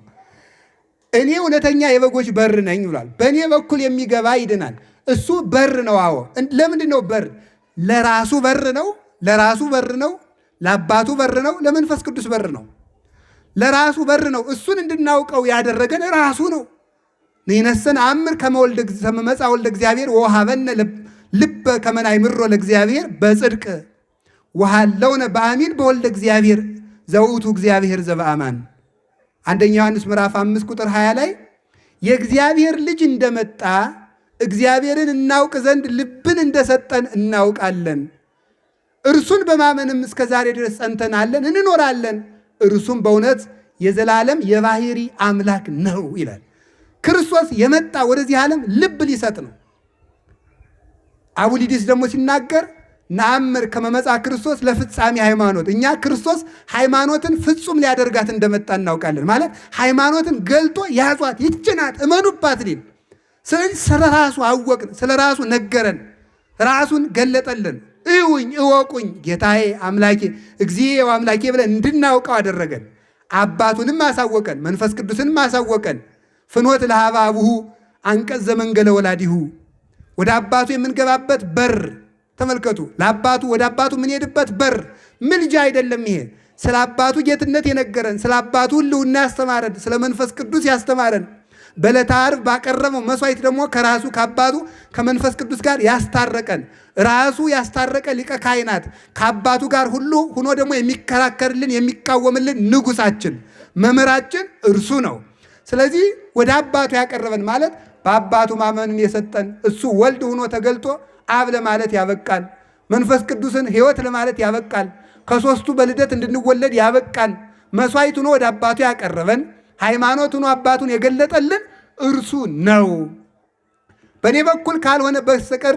እኔ እውነተኛ የበጎች በር ነኝ ብሏል። በእኔ በኩል የሚገባ ይድናል። እሱ በር ነው። አዎ፣ ለምንድን ነው በር? ለራሱ በር ነው። ለራሱ በር ነው። ለአባቱ በር ነው። ለመንፈስ ቅዱስ በር ነው። ለራሱ በር ነው። እሱን እንድናውቀው ያደረገን ራሱ ነው። ንሕነሰ ነአምር ከመ መጽአ ወልደ እግዚአብሔር ወወሀበነ ልበ ከመ ናእምሮ ለእግዚአብሔር በጽድቅ ወሀለውነ በአሚን በወልደ እግዚአብሔር ዘውእቱ እግዚአብሔር ዘበአማን። አንደኛ ዮሐንስ ምዕራፍ 5 ቁጥር 20 ላይ የእግዚአብሔር ልጅ እንደመጣ እግዚአብሔርን እናውቅ ዘንድ ልብን እንደሰጠን እናውቃለን። እርሱን በማመንም እስከ ዛሬ ድረስ ጸንተናለን እንኖራለን። እርሱም በእውነት የዘላለም የባሕሪ አምላክ ነው ይላል። ክርስቶስ የመጣ ወደዚህ ዓለም ልብ ሊሰጥ ነው። አቡሊዲስ ደግሞ ሲናገር ነአምር ከመ መጽአ ክርስቶስ ለፍጻሜ ሃይማኖት፣ እኛ ክርስቶስ ሃይማኖትን ፍጹም ሊያደርጋት እንደመጣ እናውቃለን። ማለት ሃይማኖትን ገልጦ ያዟት፣ ይችናት፣ እመኑባት ሊል። ስለዚህ ስለ ራሱ አወቅን፣ ስለ ራሱ ነገረን፣ ራሱን ገለጠልን። እዩኝ እወቁኝ ጌታዬ አምላኬ እግዚኦ አምላኬ ብለን እንድናውቀው አደረገን። አባቱንም አሳወቀን፣ መንፈስ ቅዱስንም አሳወቀን። ፍኖት ለኀበ አቡሁ አንቀጽ ዘመንገለ ወላዲሁ፣ ወደ አባቱ የምንገባበት በር ተመልከቱ። ለአባቱ ወደ አባቱ የምንሄድበት በር ምልጃ አይደለም። ይሄ ስለ አባቱ ጌትነት የነገረን፣ ስለ አባቱ ሕልውና ያስተማረን፣ ስለ መንፈስ ቅዱስ ያስተማረን፣ በዕለተ ዓርብ ባቀረበው መስዋዕት ደግሞ ከራሱ ከአባቱ ከመንፈስ ቅዱስ ጋር ያስታረቀን፣ ራሱ ያስታረቀ ሊቀ ካህናት ከአባቱ ጋር ሁሉ ሁኖ ደግሞ የሚከራከርልን የሚቃወምልን ንጉሳችን መምህራችን እርሱ ነው። ስለዚህ ወደ አባቱ ያቀረበን ማለት በአባቱ ማመንን የሰጠን እሱ ወልድ ሆኖ ተገልጦ አብ ለማለት ያበቃል። መንፈስ ቅዱስን ሕይወት ለማለት ያበቃል። ከሦስቱ በልደት እንድንወለድ ያበቃል። መስዋዕት ሆኖ ወደ አባቱ ያቀረበን፣ ሃይማኖት ሆኖ አባቱን የገለጠልን እርሱ ነው። በእኔ በኩል ካልሆነ በስተቀር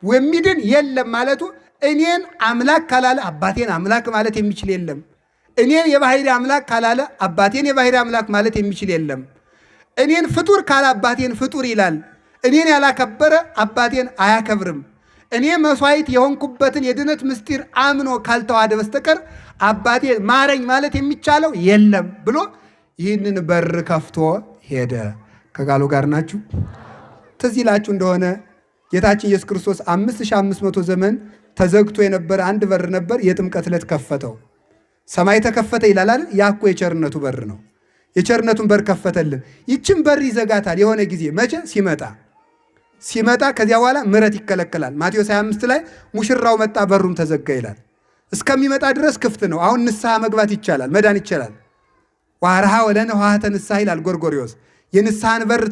የሚድን የለም ማለቱ እኔን አምላክ ካላለ አባቴን አምላክ ማለት የሚችል የለም። እኔን የባሕሪ አምላክ ካላለ አባቴን የባሕሪ አምላክ ማለት የሚችል የለም። እኔን ፍጡር ካለ አባቴን ፍጡር ይላል። እኔን ያላከበረ አባቴን አያከብርም። እኔ መስዋዕት የሆንኩበትን የድነት ምስጢር አምኖ ካልተዋደ በስተቀር አባቴ ማረኝ ማለት የሚቻለው የለም ብሎ ይህንን በር ከፍቶ ሄደ። ከቃሉ ጋር ናችሁ? ትዝ ይላችሁ እንደሆነ ጌታችን ኢየሱስ ክርስቶስ 5500 ዘመን ተዘግቶ የነበረ አንድ በር ነበር። የጥምቀት ዕለት ከፈተው። ሰማይ ተከፈተ ይላል አይደል? ያ እኮ የቸርነቱ በር ነው። የቸርነቱን በር ከፈተልን። ይችን በር ይዘጋታል የሆነ ጊዜ። መቼ? ሲመጣ ከዚያ በኋላ ምሕረት ይከለከላል። ማቴዎስ 25 ላይ ሙሽራው መጣ በሩም ተዘጋ ይላል። እስከሚመጣ ድረስ ክፍት ነው። አሁን ንስሐ መግባት ይቻላል፣ መዳን ይቻላል። ዋርሃ ወለነ ኆኃተ ንስሐ ይላል ጎርጎርዮስ። የንስሐን በር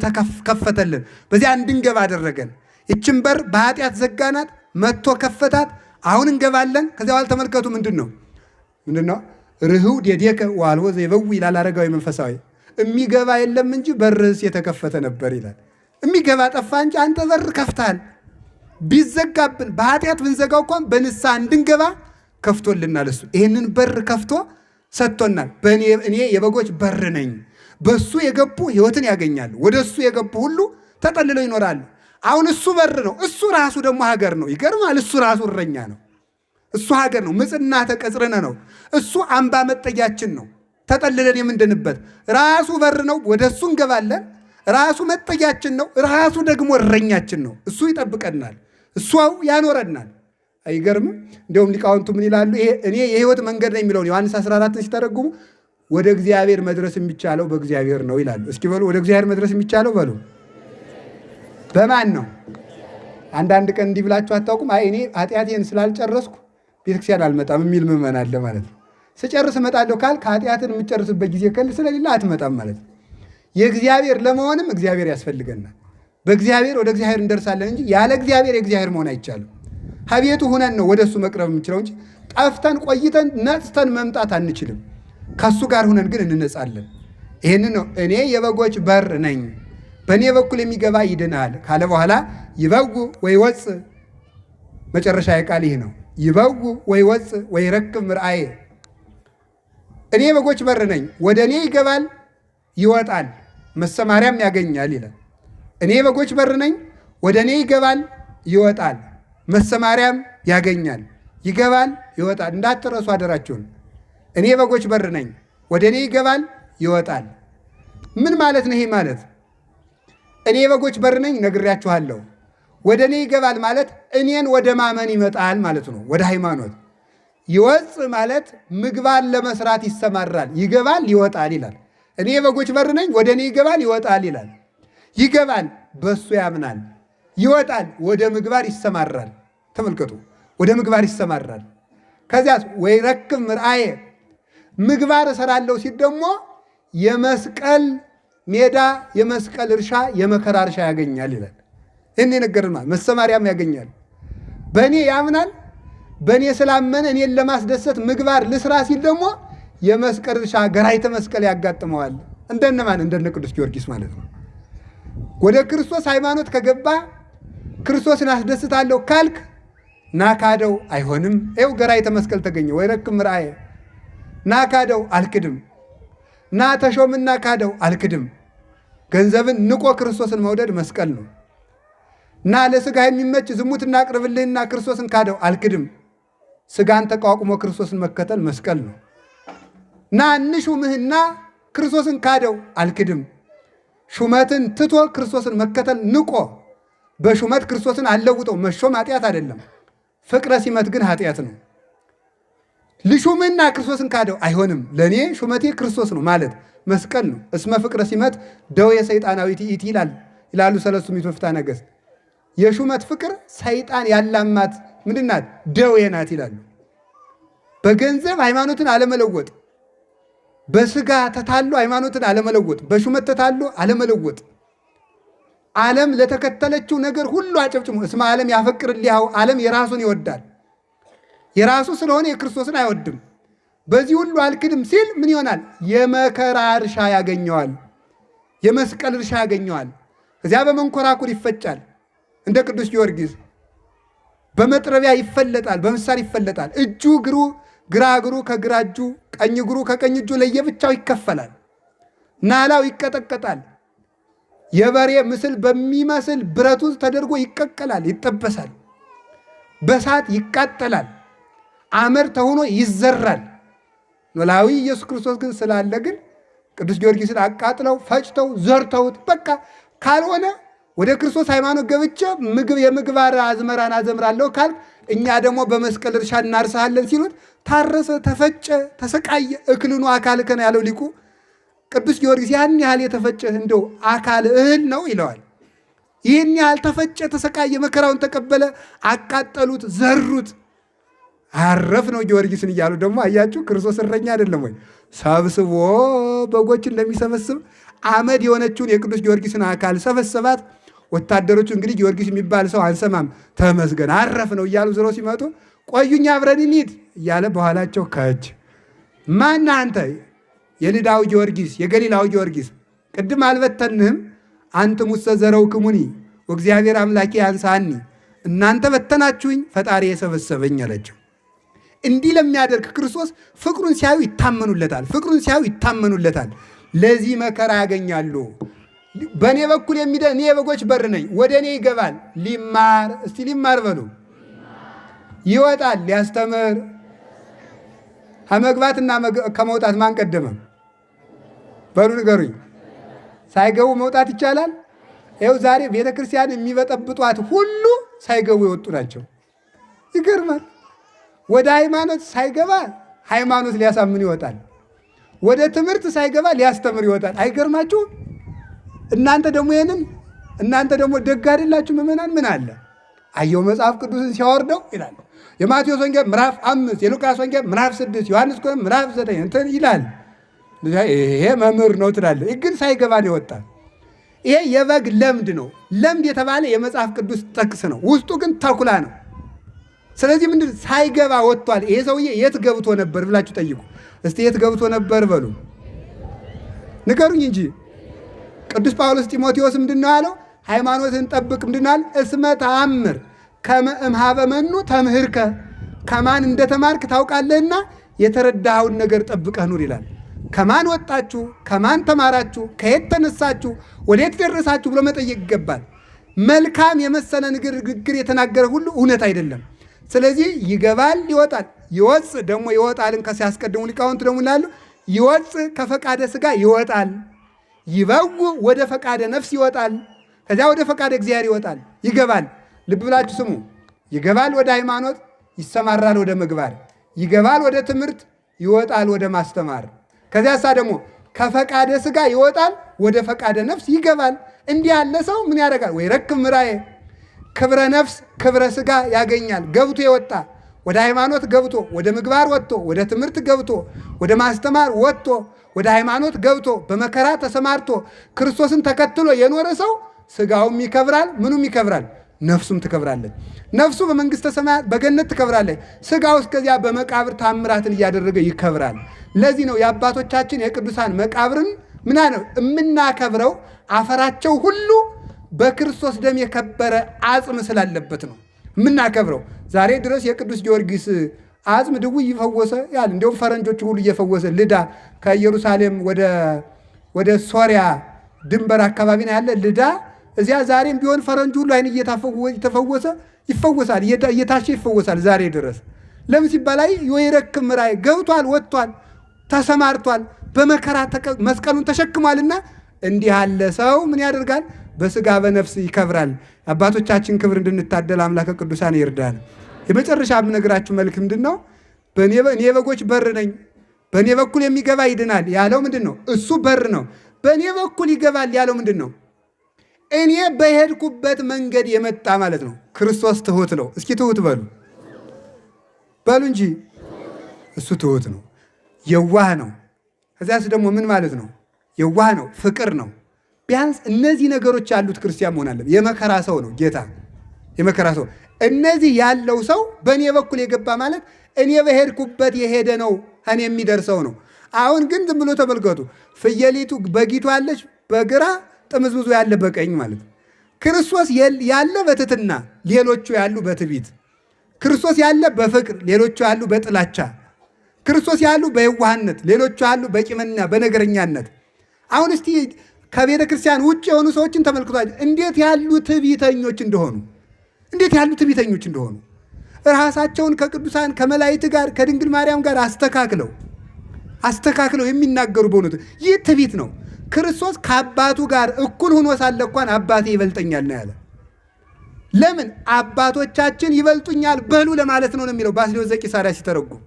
ከፈተልን፣ በዚያ እንድንገባ አደረገን። ይችን በር በኃጢአት ዘጋናት፣ መጥቶ ከፈታት። አሁን እንገባለን። ከዚያ በኋላ ተመልከቱ ምንድን ነው ርኅው ዴዴከ ወአልቦ ዘይበው ይላል አረጋዊ መንፈሳዊ። የሚገባ የለም እንጂ በርህስ የተከፈተ ነበር ይላል። የሚገባ ጠፋ እንጂ አንተ በር ከፍተሃል። ቢዘጋብን በኃጢአት ብንዘጋው እንኳን በንስሐ እንድንገባ ከፍቶልናል። እሱ ይህንን በር ከፍቶ ሰጥቶናል። እኔ የበጎች በር ነኝ፣ በሱ የገቡ ሕይወትን ያገኛሉ፣ ወደ እሱ የገቡ ሁሉ ተጠልለው ይኖራሉ። አሁን እሱ በር ነው፣ እሱ ራሱ ደግሞ ሀገር ነው። ይገርማል። እሱ ራሱ እረኛ ነው። እሱ ሀገር ነው። ምጽናተ ቀጽርነ ነው። እሱ አምባ መጠጊያችን ነው። ተጠልለን የምንድንበት ራሱ በር ነው። ወደ እሱ እንገባለን። ራሱ መጠጊያችን ነው። ራሱ ደግሞ እረኛችን ነው። እሱ ይጠብቀናል። እሱ ያኖረናል። አይገርምም? እንዲሁም ሊቃውንቱ ምን ይላሉ? እኔ የህይወት መንገድ ነኝ የሚለውን ዮሐንስ 14 ሲተረጉሙ ወደ እግዚአብሔር መድረስ የሚቻለው በእግዚአብሔር ነው ይላሉ። እስኪ በሉ ወደ እግዚአብሔር መድረስ የሚቻለው በሉ በማን ነው? አንዳንድ ቀን እንዲህ ብላችሁ አታውቁም? አይ እኔ ኃጢአቴን ስላልጨረስኩ ቤተክርስቲያን አልመጣም የሚል ምዕመን አለ ማለት ነው። ስጨርስ እመጣለሁ ካል ከኃጢአትን የምጨርስበት ጊዜ ስለሌለ አትመጣም ማለት ነው። የእግዚአብሔር ለመሆንም እግዚአብሔር ያስፈልገናል። በእግዚአብሔር ወደ እግዚአብሔር እንደርሳለን እንጂ ያለ እግዚአብሔር የእግዚአብሔር መሆን አይቻልም። ሀቤቱ ሁነን ነው ወደ እሱ መቅረብ የምንችለው እንጂ ጠፍተን ቆይተን ነጽተን መምጣት አንችልም። ከእሱ ጋር ሁነን ግን እንነጻለን። ይህን ነው እኔ የበጎች በር ነኝ፣ በእኔ በኩል የሚገባ ይድናል ካለ በኋላ ይበጉ ወይ ወፅ፣ መጨረሻ ቃል ይህ ነው። ይበጉ ወይ ወፅ ወይ ረክብ ምርአዬ። እኔ የበጎች በር ነኝ፣ ወደ እኔ ይገባል ይወጣል፣ መሰማሪያም ያገኛል ይላል። እኔ የበጎች በር ነኝ፣ ወደ እኔ ይገባል ይወጣል፣ መሰማሪያም ያገኛል። ይገባል ይወጣል፣ እንዳትረሱ አደራችሁን። እኔ የበጎች በር ነኝ፣ ወደ እኔ ይገባል ይወጣል። ምን ማለት ነው? ይሄ ማለት እኔ የበጎች በር ነኝ ነግሬያችኋለሁ። ወደ እኔ ይገባል ማለት እኔን ወደ ማመን ይመጣል ማለት ነው፣ ወደ ሃይማኖት። ይወፅ ማለት ምግባር ለመስራት ይሰማራል። ይገባል ይወጣል ይላል። እኔ የበጎች በር ነኝ፣ ወደ እኔ ይገባል ይወጣል ይላል። ይገባል በእሱ ያምናል፣ ይወጣል ወደ ምግባር ይሰማራል። ተመልከቱ፣ ወደ ምግባር ይሰማራል። ከዚያስ ወይ ረክብ ምርአዬ፣ ምግባር እሰራለሁ ሲል ደግሞ የመስቀል ሜዳ፣ የመስቀል እርሻ፣ የመከራ እርሻ ያገኛል ይላል። እኔ ነገርማ መሰማሪያም ያገኛል። በእኔ ያምናል። በእኔ ስላመነ እኔን ለማስደሰት ምግባር ልስራ ሲል ደግሞ የመስቀል እርሻ ገራይተ መስቀል ያጋጥመዋል። እንደነማን? እንደነ ቅዱስ ጊዮርጊስ ማለት ነው። ወደ ክርስቶስ ሃይማኖት ከገባ ክርስቶስን አስደስታለሁ ካልክ ናካደው አይሆንም። ይኸው ገራይተ መስቀል ተገኘ። ወይ ረክብ ምርአዬ፣ ናካደው አልክድም፣ ና ተሾምና ካደው አልክድም። ገንዘብን ንቆ ክርስቶስን መውደድ መስቀል ነው። ና ለስጋ የሚመች ዝሙትና ቅርብልህና ክርስቶስን ካደው አልክድም። ስጋን ተቋቁሞ ክርስቶስን መከተል መስቀል ነው። ና እንሹምህና ክርስቶስን ካደው አልክድም። ሹመትን ትቶ ክርስቶስን መከተል ንቆ በሹመት ክርስቶስን አለውጠው መሾም ኃጢአት አይደለም። ፍቅረ ሲመት ግን ኃጢአት ነው። ልሹምህና ክርስቶስን ካደው አይሆንም። ለእኔ ሹመቴ ክርስቶስ ነው ማለት መስቀል ነው። እስመ ፍቅረ ሲመት ደዌ ሰይጣናዊት ይእቲ ይላሉ ሰለስቱ ምዕት ወፍትሐ ነገሥት። የሹመት ፍቅር ሰይጣን ያላማት ምንድን ናት? ደዌ ናት ይላሉ። በገንዘብ ሃይማኖትን አለመለወጥ፣ በስጋ ተታሎ ሃይማኖትን አለመለወጥ፣ በሹመት ተታሎ አለመለወጥ፣ ዓለም ለተከተለችው ነገር ሁሉ አጨብጭሞ እስመ ዓለም ያፈቅር እሊሃው፣ ዓለም የራሱን ይወዳል። የራሱ ስለሆነ የክርስቶስን አይወድም። በዚህ ሁሉ አልክድም ሲል ምን ይሆናል? የመከራ እርሻ ያገኘዋል፣ የመስቀል እርሻ ያገኘዋል። እዚያ በመንኮራኩር ይፈጫል። እንደ ቅዱስ ጊዮርጊስ በመጥረቢያ ይፈለጣል፣ በምሳር ይፈለጣል። እጁ እግሩ፣ ግራ እግሩ ከግራ እጁ፣ ቀኝ እግሩ ከቀኝ እጁ ለየብቻው ይከፈላል። ናላው ይቀጠቀጣል። የበሬ ምስል በሚመስል ብረት ውስጥ ተደርጎ ይቀቀላል፣ ይጠበሳል። በሳት ይቃጠላል። አመድ ተሆኖ ይዘራል። ኖላዊ ኢየሱስ ክርስቶስ ግን ስላለ ግን ቅዱስ ጊዮርጊስን አቃጥለው ፈጭተው ዘርተውት በቃ ካልሆነ ወደ ክርስቶስ ሃይማኖት ገብቼ የምግባር አዝመራን አዘምራለሁ ካል እኛ ደግሞ በመስቀል እርሻ እናርሳለን ሲሉት ታረሰ፣ ተፈጨ፣ ተሰቃየ። እክልኑ አካልከ ነው ያለው ሊቁ ቅዱስ ጊዮርጊስ። ያን ያህል የተፈጨ እንደው አካል እህል ነው ይለዋል። ይህን ያህል ተፈጨ፣ ተሰቃየ፣ መከራውን ተቀበለ። አቃጠሉት፣ ዘሩት፣ አረፍ ነው ጊዮርጊስን እያሉ ደግሞ አያችሁ፣ ክርስቶስ እረኛ አይደለም ወይ? ሰብስቦ በጎች እንደሚሰበስብ አመድ የሆነችውን የቅዱስ ጊዮርጊስን አካል ሰበሰባት። ወታደሮቹ እንግዲህ ጊዮርጊስ የሚባል ሰው አንሰማም፣ ተመስገን አረፍ ነው እያሉ ዝሮ ሲመጡ ቆዩኛ አብረን እንሂድ እያለ በኋላቸው ከች ማን አንተ? የልዳው ጊዮርጊስ የገሊላው ጊዮርጊስ ቅድም አልበተንህም? አንተ ሙሰ ዘረው ክሙኒ ወእግዚአብሔር አምላኬ አንሳኒ፣ እናንተ በተናችሁኝ ፈጣሪ የሰበሰበኝ አለችው። እንዲህ ለሚያደርግ ክርስቶስ ፍቅሩን ሲያዩ ይታመኑለታል፣ ፍቅሩን ሲያዩ ይታመኑለታል። ለዚህ መከራ ያገኛሉ። በእኔ በኩል እኔ የበጎች በር ነኝ፣ ወደ እኔ ይገባል ሊማር። እስቲ ሊማር በሉ። ይወጣል ሊያስተምር። ከመግባትና ከመውጣት ማን ቀደመ? በሉ ንገሩኝ። ሳይገቡ መውጣት ይቻላል? ይኸው ዛሬ ቤተ ክርስቲያን የሚበጠብጧት ሁሉ ሳይገቡ የወጡ ናቸው። ይገርማል። ወደ ሃይማኖት ሳይገባ ሃይማኖት ሊያሳምን ይወጣል። ወደ ትምህርት ሳይገባ ሊያስተምር ይወጣል። አይገርማችሁም? እናንተ ደግሞ ደግ አይደላችሁ ምዕመናን። ምን አለ አየው መጽሐፍ ቅዱስን ሲያወርደው ይላል። የማቴዎስ ወንጌል ምዕራፍ 5 የሉቃስ ወንጌል ምዕራፍ 6 ዮሐንስ ምዕራፍ 9 እንትን ይላል። ይሄ መምህር ነው ትላለህ፣ ግን ሳይገባ ነው ይወጣል። ይሄ የበግ ለምድ ነው። ለምድ የተባለ የመጽሐፍ ቅዱስ ጥቅስ ነው፣ ውስጡ ግን ተኩላ ነው። ስለዚህ ምንድን ሳይገባ ወጥቷል። ይሄ ሰውዬ የት ገብቶ ነበር ብላችሁ ጠይቁ እስቲ። የት ገብቶ ነበር በሉ ንገሩኝ እንጂ። ቅዱስ ጳውሎስ ጢሞቴዎስ ምንድን ነው ያለው? ሃይማኖትን ጠብቅ ምንድን አለ? እስመ ተአምር ከመ እምኀበ መኑ ተምህርከ፣ ከማን እንደተማርክ ታውቃለህና የተረዳኸውን ነገር ጠብቀህ ኑር ይላል። ከማን ወጣችሁ፣ ከማን ተማራችሁ፣ ከየት ተነሳችሁ፣ ወዴት ደረሳችሁ ብሎ መጠየቅ ይገባል። መልካም የመሰለ ንግግር የተናገረ ሁሉ እውነት አይደለም። ስለዚህ ይገባል፣ ይወጣል። ይወፅ ደግሞ ይወጣልን ከሲያስቀድሙ ሊቃውንት ደግሞ ይላሉ ይወፅ ከፈቃደ ሥጋ ይወጣል፣ ይበው ወደ ፈቃደ ነፍስ ይወጣል፣ ከዚያ ወደ ፈቃደ እግዚአብሔር ይወጣል። ይገባል። ልብ ብላችሁ ስሙ። ይገባል ወደ ሃይማኖት፣ ይሰማራል ወደ ምግባር፣ ይገባል ወደ ትምህርት፣ ይወጣል ወደ ማስተማር። ከዚያሳ ደግሞ ከፈቃደ ሥጋ ይወጣል ወደ ፈቃደ ነፍስ ይገባል። እንዲህ ያለ ሰው ምን ያደርጋል? ወይ ረክብ ምራዬ ክብረ ነፍስ ክብረ ሥጋ ያገኛል። ገብቶ የወጣ ወደ ሃይማኖት ገብቶ ወደ ምግባር ወጥቶ ወደ ትምህርት ገብቶ ወደ ማስተማር ወጥቶ ወደ ሃይማኖት ገብቶ በመከራ ተሰማርቶ ክርስቶስን ተከትሎ የኖረ ሰው ሥጋውም ይከብራል፣ ምኑም ይከብራል፣ ነፍሱም ትከብራለች። ነፍሱ በመንግሥተ ሰማያት በገነት ትከብራለች። ሥጋው እስከዚያ በመቃብር ታምራትን እያደረገ ይከብራል። ለዚህ ነው የአባቶቻችን የቅዱሳን መቃብርን ምና ነው የምናከብረው? አፈራቸው ሁሉ በክርስቶስ ደም የከበረ አጽም ስላለበት ነው የምናከብረው። ዛሬ ድረስ የቅዱስ ጊዮርጊስ አጽም ድውይ እየፈወሰ ያል እንዲሁም ፈረንጆች ሁሉ እየፈወሰ ልዳ ከኢየሩሳሌም ወደ ሶሪያ ድንበር አካባቢ ነው ያለ ልዳ። እዚያ ዛሬም ቢሆን ፈረንጅ ሁሉ አይን እየተፈወሰ ይፈወሳል፣ እየታሸ ይፈወሳል ዛሬ ድረስ። ለምን ሲባል የወይረክም ራእይ ገብቷል፣ ወጥቷል፣ ተሰማርቷል፣ በመከራ መስቀሉን ተሸክሟልና እንዲህ ያለ ሰው ምን ያደርጋል? በሥጋ በነፍስ ይከብራል። አባቶቻችን ክብር እንድንታደል አምላከ ቅዱሳን ይርዳል። የመጨረሻ የምነግራችሁ መልክ ምንድን ነው? እኔ የበጎች በር ነኝ፣ በእኔ በኩል የሚገባ ይድናል ያለው ምንድን ነው? እሱ በር ነው። በእኔ በኩል ይገባል ያለው ምንድን ነው? እኔ በሄድኩበት መንገድ የመጣ ማለት ነው። ክርስቶስ ትሁት ነው። እስኪ ትሁት በሉ እንጂ። እሱ ትሁት ነው፣ የዋህ ነው። ከዚያስ ደግሞ ምን ማለት ነው? የዋህ ነው፣ ፍቅር ነው። ቢያንስ እነዚህ ነገሮች ያሉት ክርስቲያን መሆን አለበት። የመከራ ሰው ነው ጌታ፣ የመከራ ሰው። እነዚህ ያለው ሰው በእኔ በኩል የገባ ማለት እኔ በሄድኩበት የሄደ ነው፣ እኔ የሚደርሰው ነው። አሁን ግን ዝም ብሎ ተመልከቱ። ፍየሊቱ በጊቱ ያለች በግራ ጥምዝምዙ ያለ በቀኝ ማለት ነው። ክርስቶስ ያለ በትትና ሌሎቹ ያሉ በትዕቢት፣ ክርስቶስ ያለ በፍቅር ሌሎቹ ያሉ በጥላቻ፣ ክርስቶስ ያሉ በየዋህነት ሌሎቹ ያሉ በቂምና በነገረኛነት። አሁን እስቲ ከቤተ ክርስቲያን ውጭ የሆኑ ሰዎችን ተመልክቷቸው እንዴት ያሉ ትዕቢተኞች እንደሆኑ፣ እንዴት ያሉ ትዕቢተኞች እንደሆኑ ራሳቸውን ከቅዱሳን ከመላእክት ጋር ከድንግል ማርያም ጋር አስተካክለው የሚናገሩ በእውነቱ ይህ ትዕቢት ነው። ክርስቶስ ከአባቱ ጋር እኩል ሆኖ ሳለ እንኳን አባቴ ይበልጠኛል ነው ያለ። ለምን? አባቶቻችን ይበልጡኛል በሉ ለማለት ነው የሚለው ባስልዮስ ዘቂሳርያ ሲተረጉም።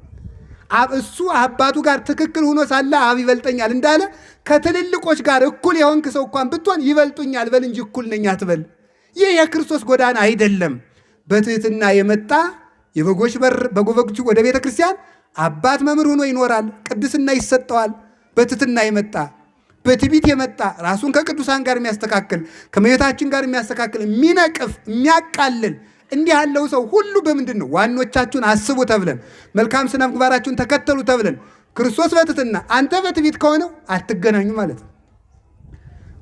እሱ አባቱ ጋር ትክክል ሆኖ ሳለ አብ ይበልጠኛል እንዳለ ከትልልቆች ጋር እኩል የሆንክ ሰው እንኳን ብትሆን ይበልጡኛል በል እንጂ እኩል ነኝ አትበል። ይህ የክርስቶስ ጎዳና አይደለም። በትህትና የመጣ የበጎች በር በጎበጎቹ ወደ ቤተ ክርስቲያን አባት መምህር ሆኖ ይኖራል። ቅድስና ይሰጠዋል። በትህትና የመጣ በትዕቢት የመጣ ራሱን ከቅዱሳን ጋር የሚያስተካክል ከእመቤታችን ጋር የሚያስተካክል የሚነቅፍ የሚያቃልል እንዲህ ያለው ሰው ሁሉ በምንድን ነው? ዋኖቻችሁን አስቡ ተብለን መልካም ስነ ምግባራችሁን ተከተሉ ተብለን ክርስቶስ በትህትና አንተ በትዕቢት ከሆነ አትገናኙ ማለት ነው።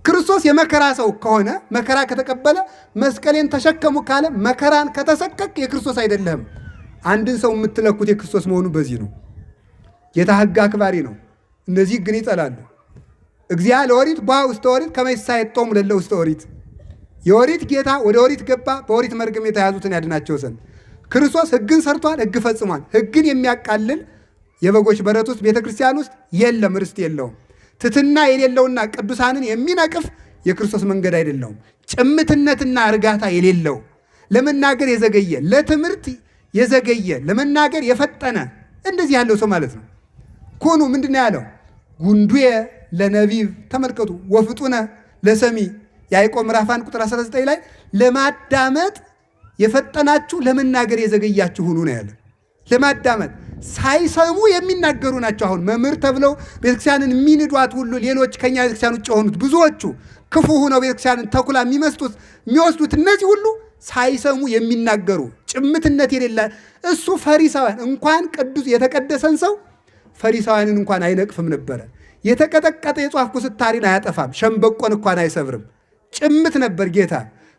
ክርስቶስ የመከራ ሰው ከሆነ መከራ ከተቀበለ መስቀሌን ተሸከሙ ካለ መከራን ከተሰቀቅ የክርስቶስ አይደለም። አንድን ሰው የምትለኩት የክርስቶስ መሆኑ በዚህ ነው። ጌታ ሕግ አክባሪ ነው። እነዚህ ግን ይጠላሉ። እግዚአ ለኦሪት ቧ ውስተ ኦሪት ከመ ይሳየጦሙ ለእለ ውስተ ኦሪት። የኦሪት ጌታ ወደ ኦሪት ገባ በኦሪት መርገም የተያዙትን ያድናቸው ዘንድ። ክርስቶስ ሕግን ሰርቷል፣ ሕግ ፈጽሟል። ሕግን የሚያቃልል የበጎች በረት ውስጥ ቤተ ክርስቲያን ውስጥ የለም፣ ርስት የለውም። ትሕትና የሌለውና ቅዱሳንን የሚነቅፍ የክርስቶስ መንገድ አይደለውም። ጭምትነትና እርጋታ የሌለው ለመናገር የዘገየ ለትምህርት የዘገየ ለመናገር የፈጠነ እንደዚህ ያለው ሰው ማለት ነው። ኮኑ ምንድነው ያለው? ጉንዱየ ለነቢብ ተመልከቱ፣ ወፍጡነ ለሰሚ ያዕቆብ ምዕራፍ 1 ቁጥር 19 ላይ ለማዳመጥ የፈጠናችሁ ለመናገር የዘገያችሁ ሁኑ ነው ያለ። ለማዳመጥ ሳይሰሙ የሚናገሩ ናቸው። አሁን መምህር ተብለው ቤተክርስቲያንን የሚንዷት ሁሉ ሌሎች ከኛ ቤተክርስቲያን ውጭ የሆኑት ብዙዎቹ ክፉ ሆነው ቤተክርስቲያንን ተኩላ የሚወስዱት እነዚህ ሁሉ ሳይሰሙ የሚናገሩ ጭምትነት የሌለ እሱ ፈሪሳውያን እንኳን ቅዱስ የተቀደሰን ሰው ፈሪሳውያንን እንኳን አይነቅፍም ነበረ። የተቀጠቀጠ የጧፍ ኩስታሪን አያጠፋም፣ ሸምበቆን እንኳን አይሰብርም። ጭምት ነበር ጌታ።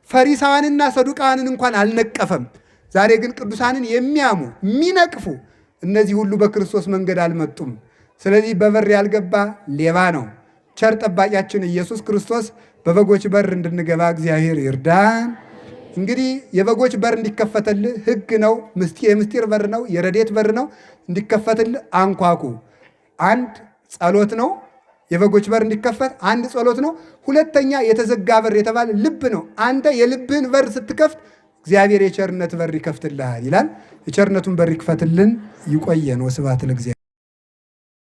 ፈሪሳውያንና ሰዱቃውያንን እንኳን አልነቀፈም። ዛሬ ግን ቅዱሳንን የሚያሙ የሚነቅፉ እነዚህ ሁሉ በክርስቶስ መንገድ አልመጡም። ስለዚህ በበር ያልገባ ሌባ ነው። ቸር ጠባቂያችን ኢየሱስ ክርስቶስ በበጎች በር እንድንገባ እግዚአብሔር ይርዳን። እንግዲህ የበጎች በር እንዲከፈትልህ ሕግ ነው፣ የምስጢር በር ነው፣ የረድኤት በር ነው። እንዲከፈትልህ አንኳኩ። አንድ ጸሎት ነው። የበጎች በር እንዲከፈት አንድ ጸሎት ነው። ሁለተኛ የተዘጋ በር የተባለ ልብ ነው። አንተ የልብህን በር ስትከፍት እግዚአብሔር የቸርነት በር ይከፍትልሃል ይላል። የቸርነቱን በር ይክፈትልን። ይቆየን። ወስብሐት ለእግዚአብሔር።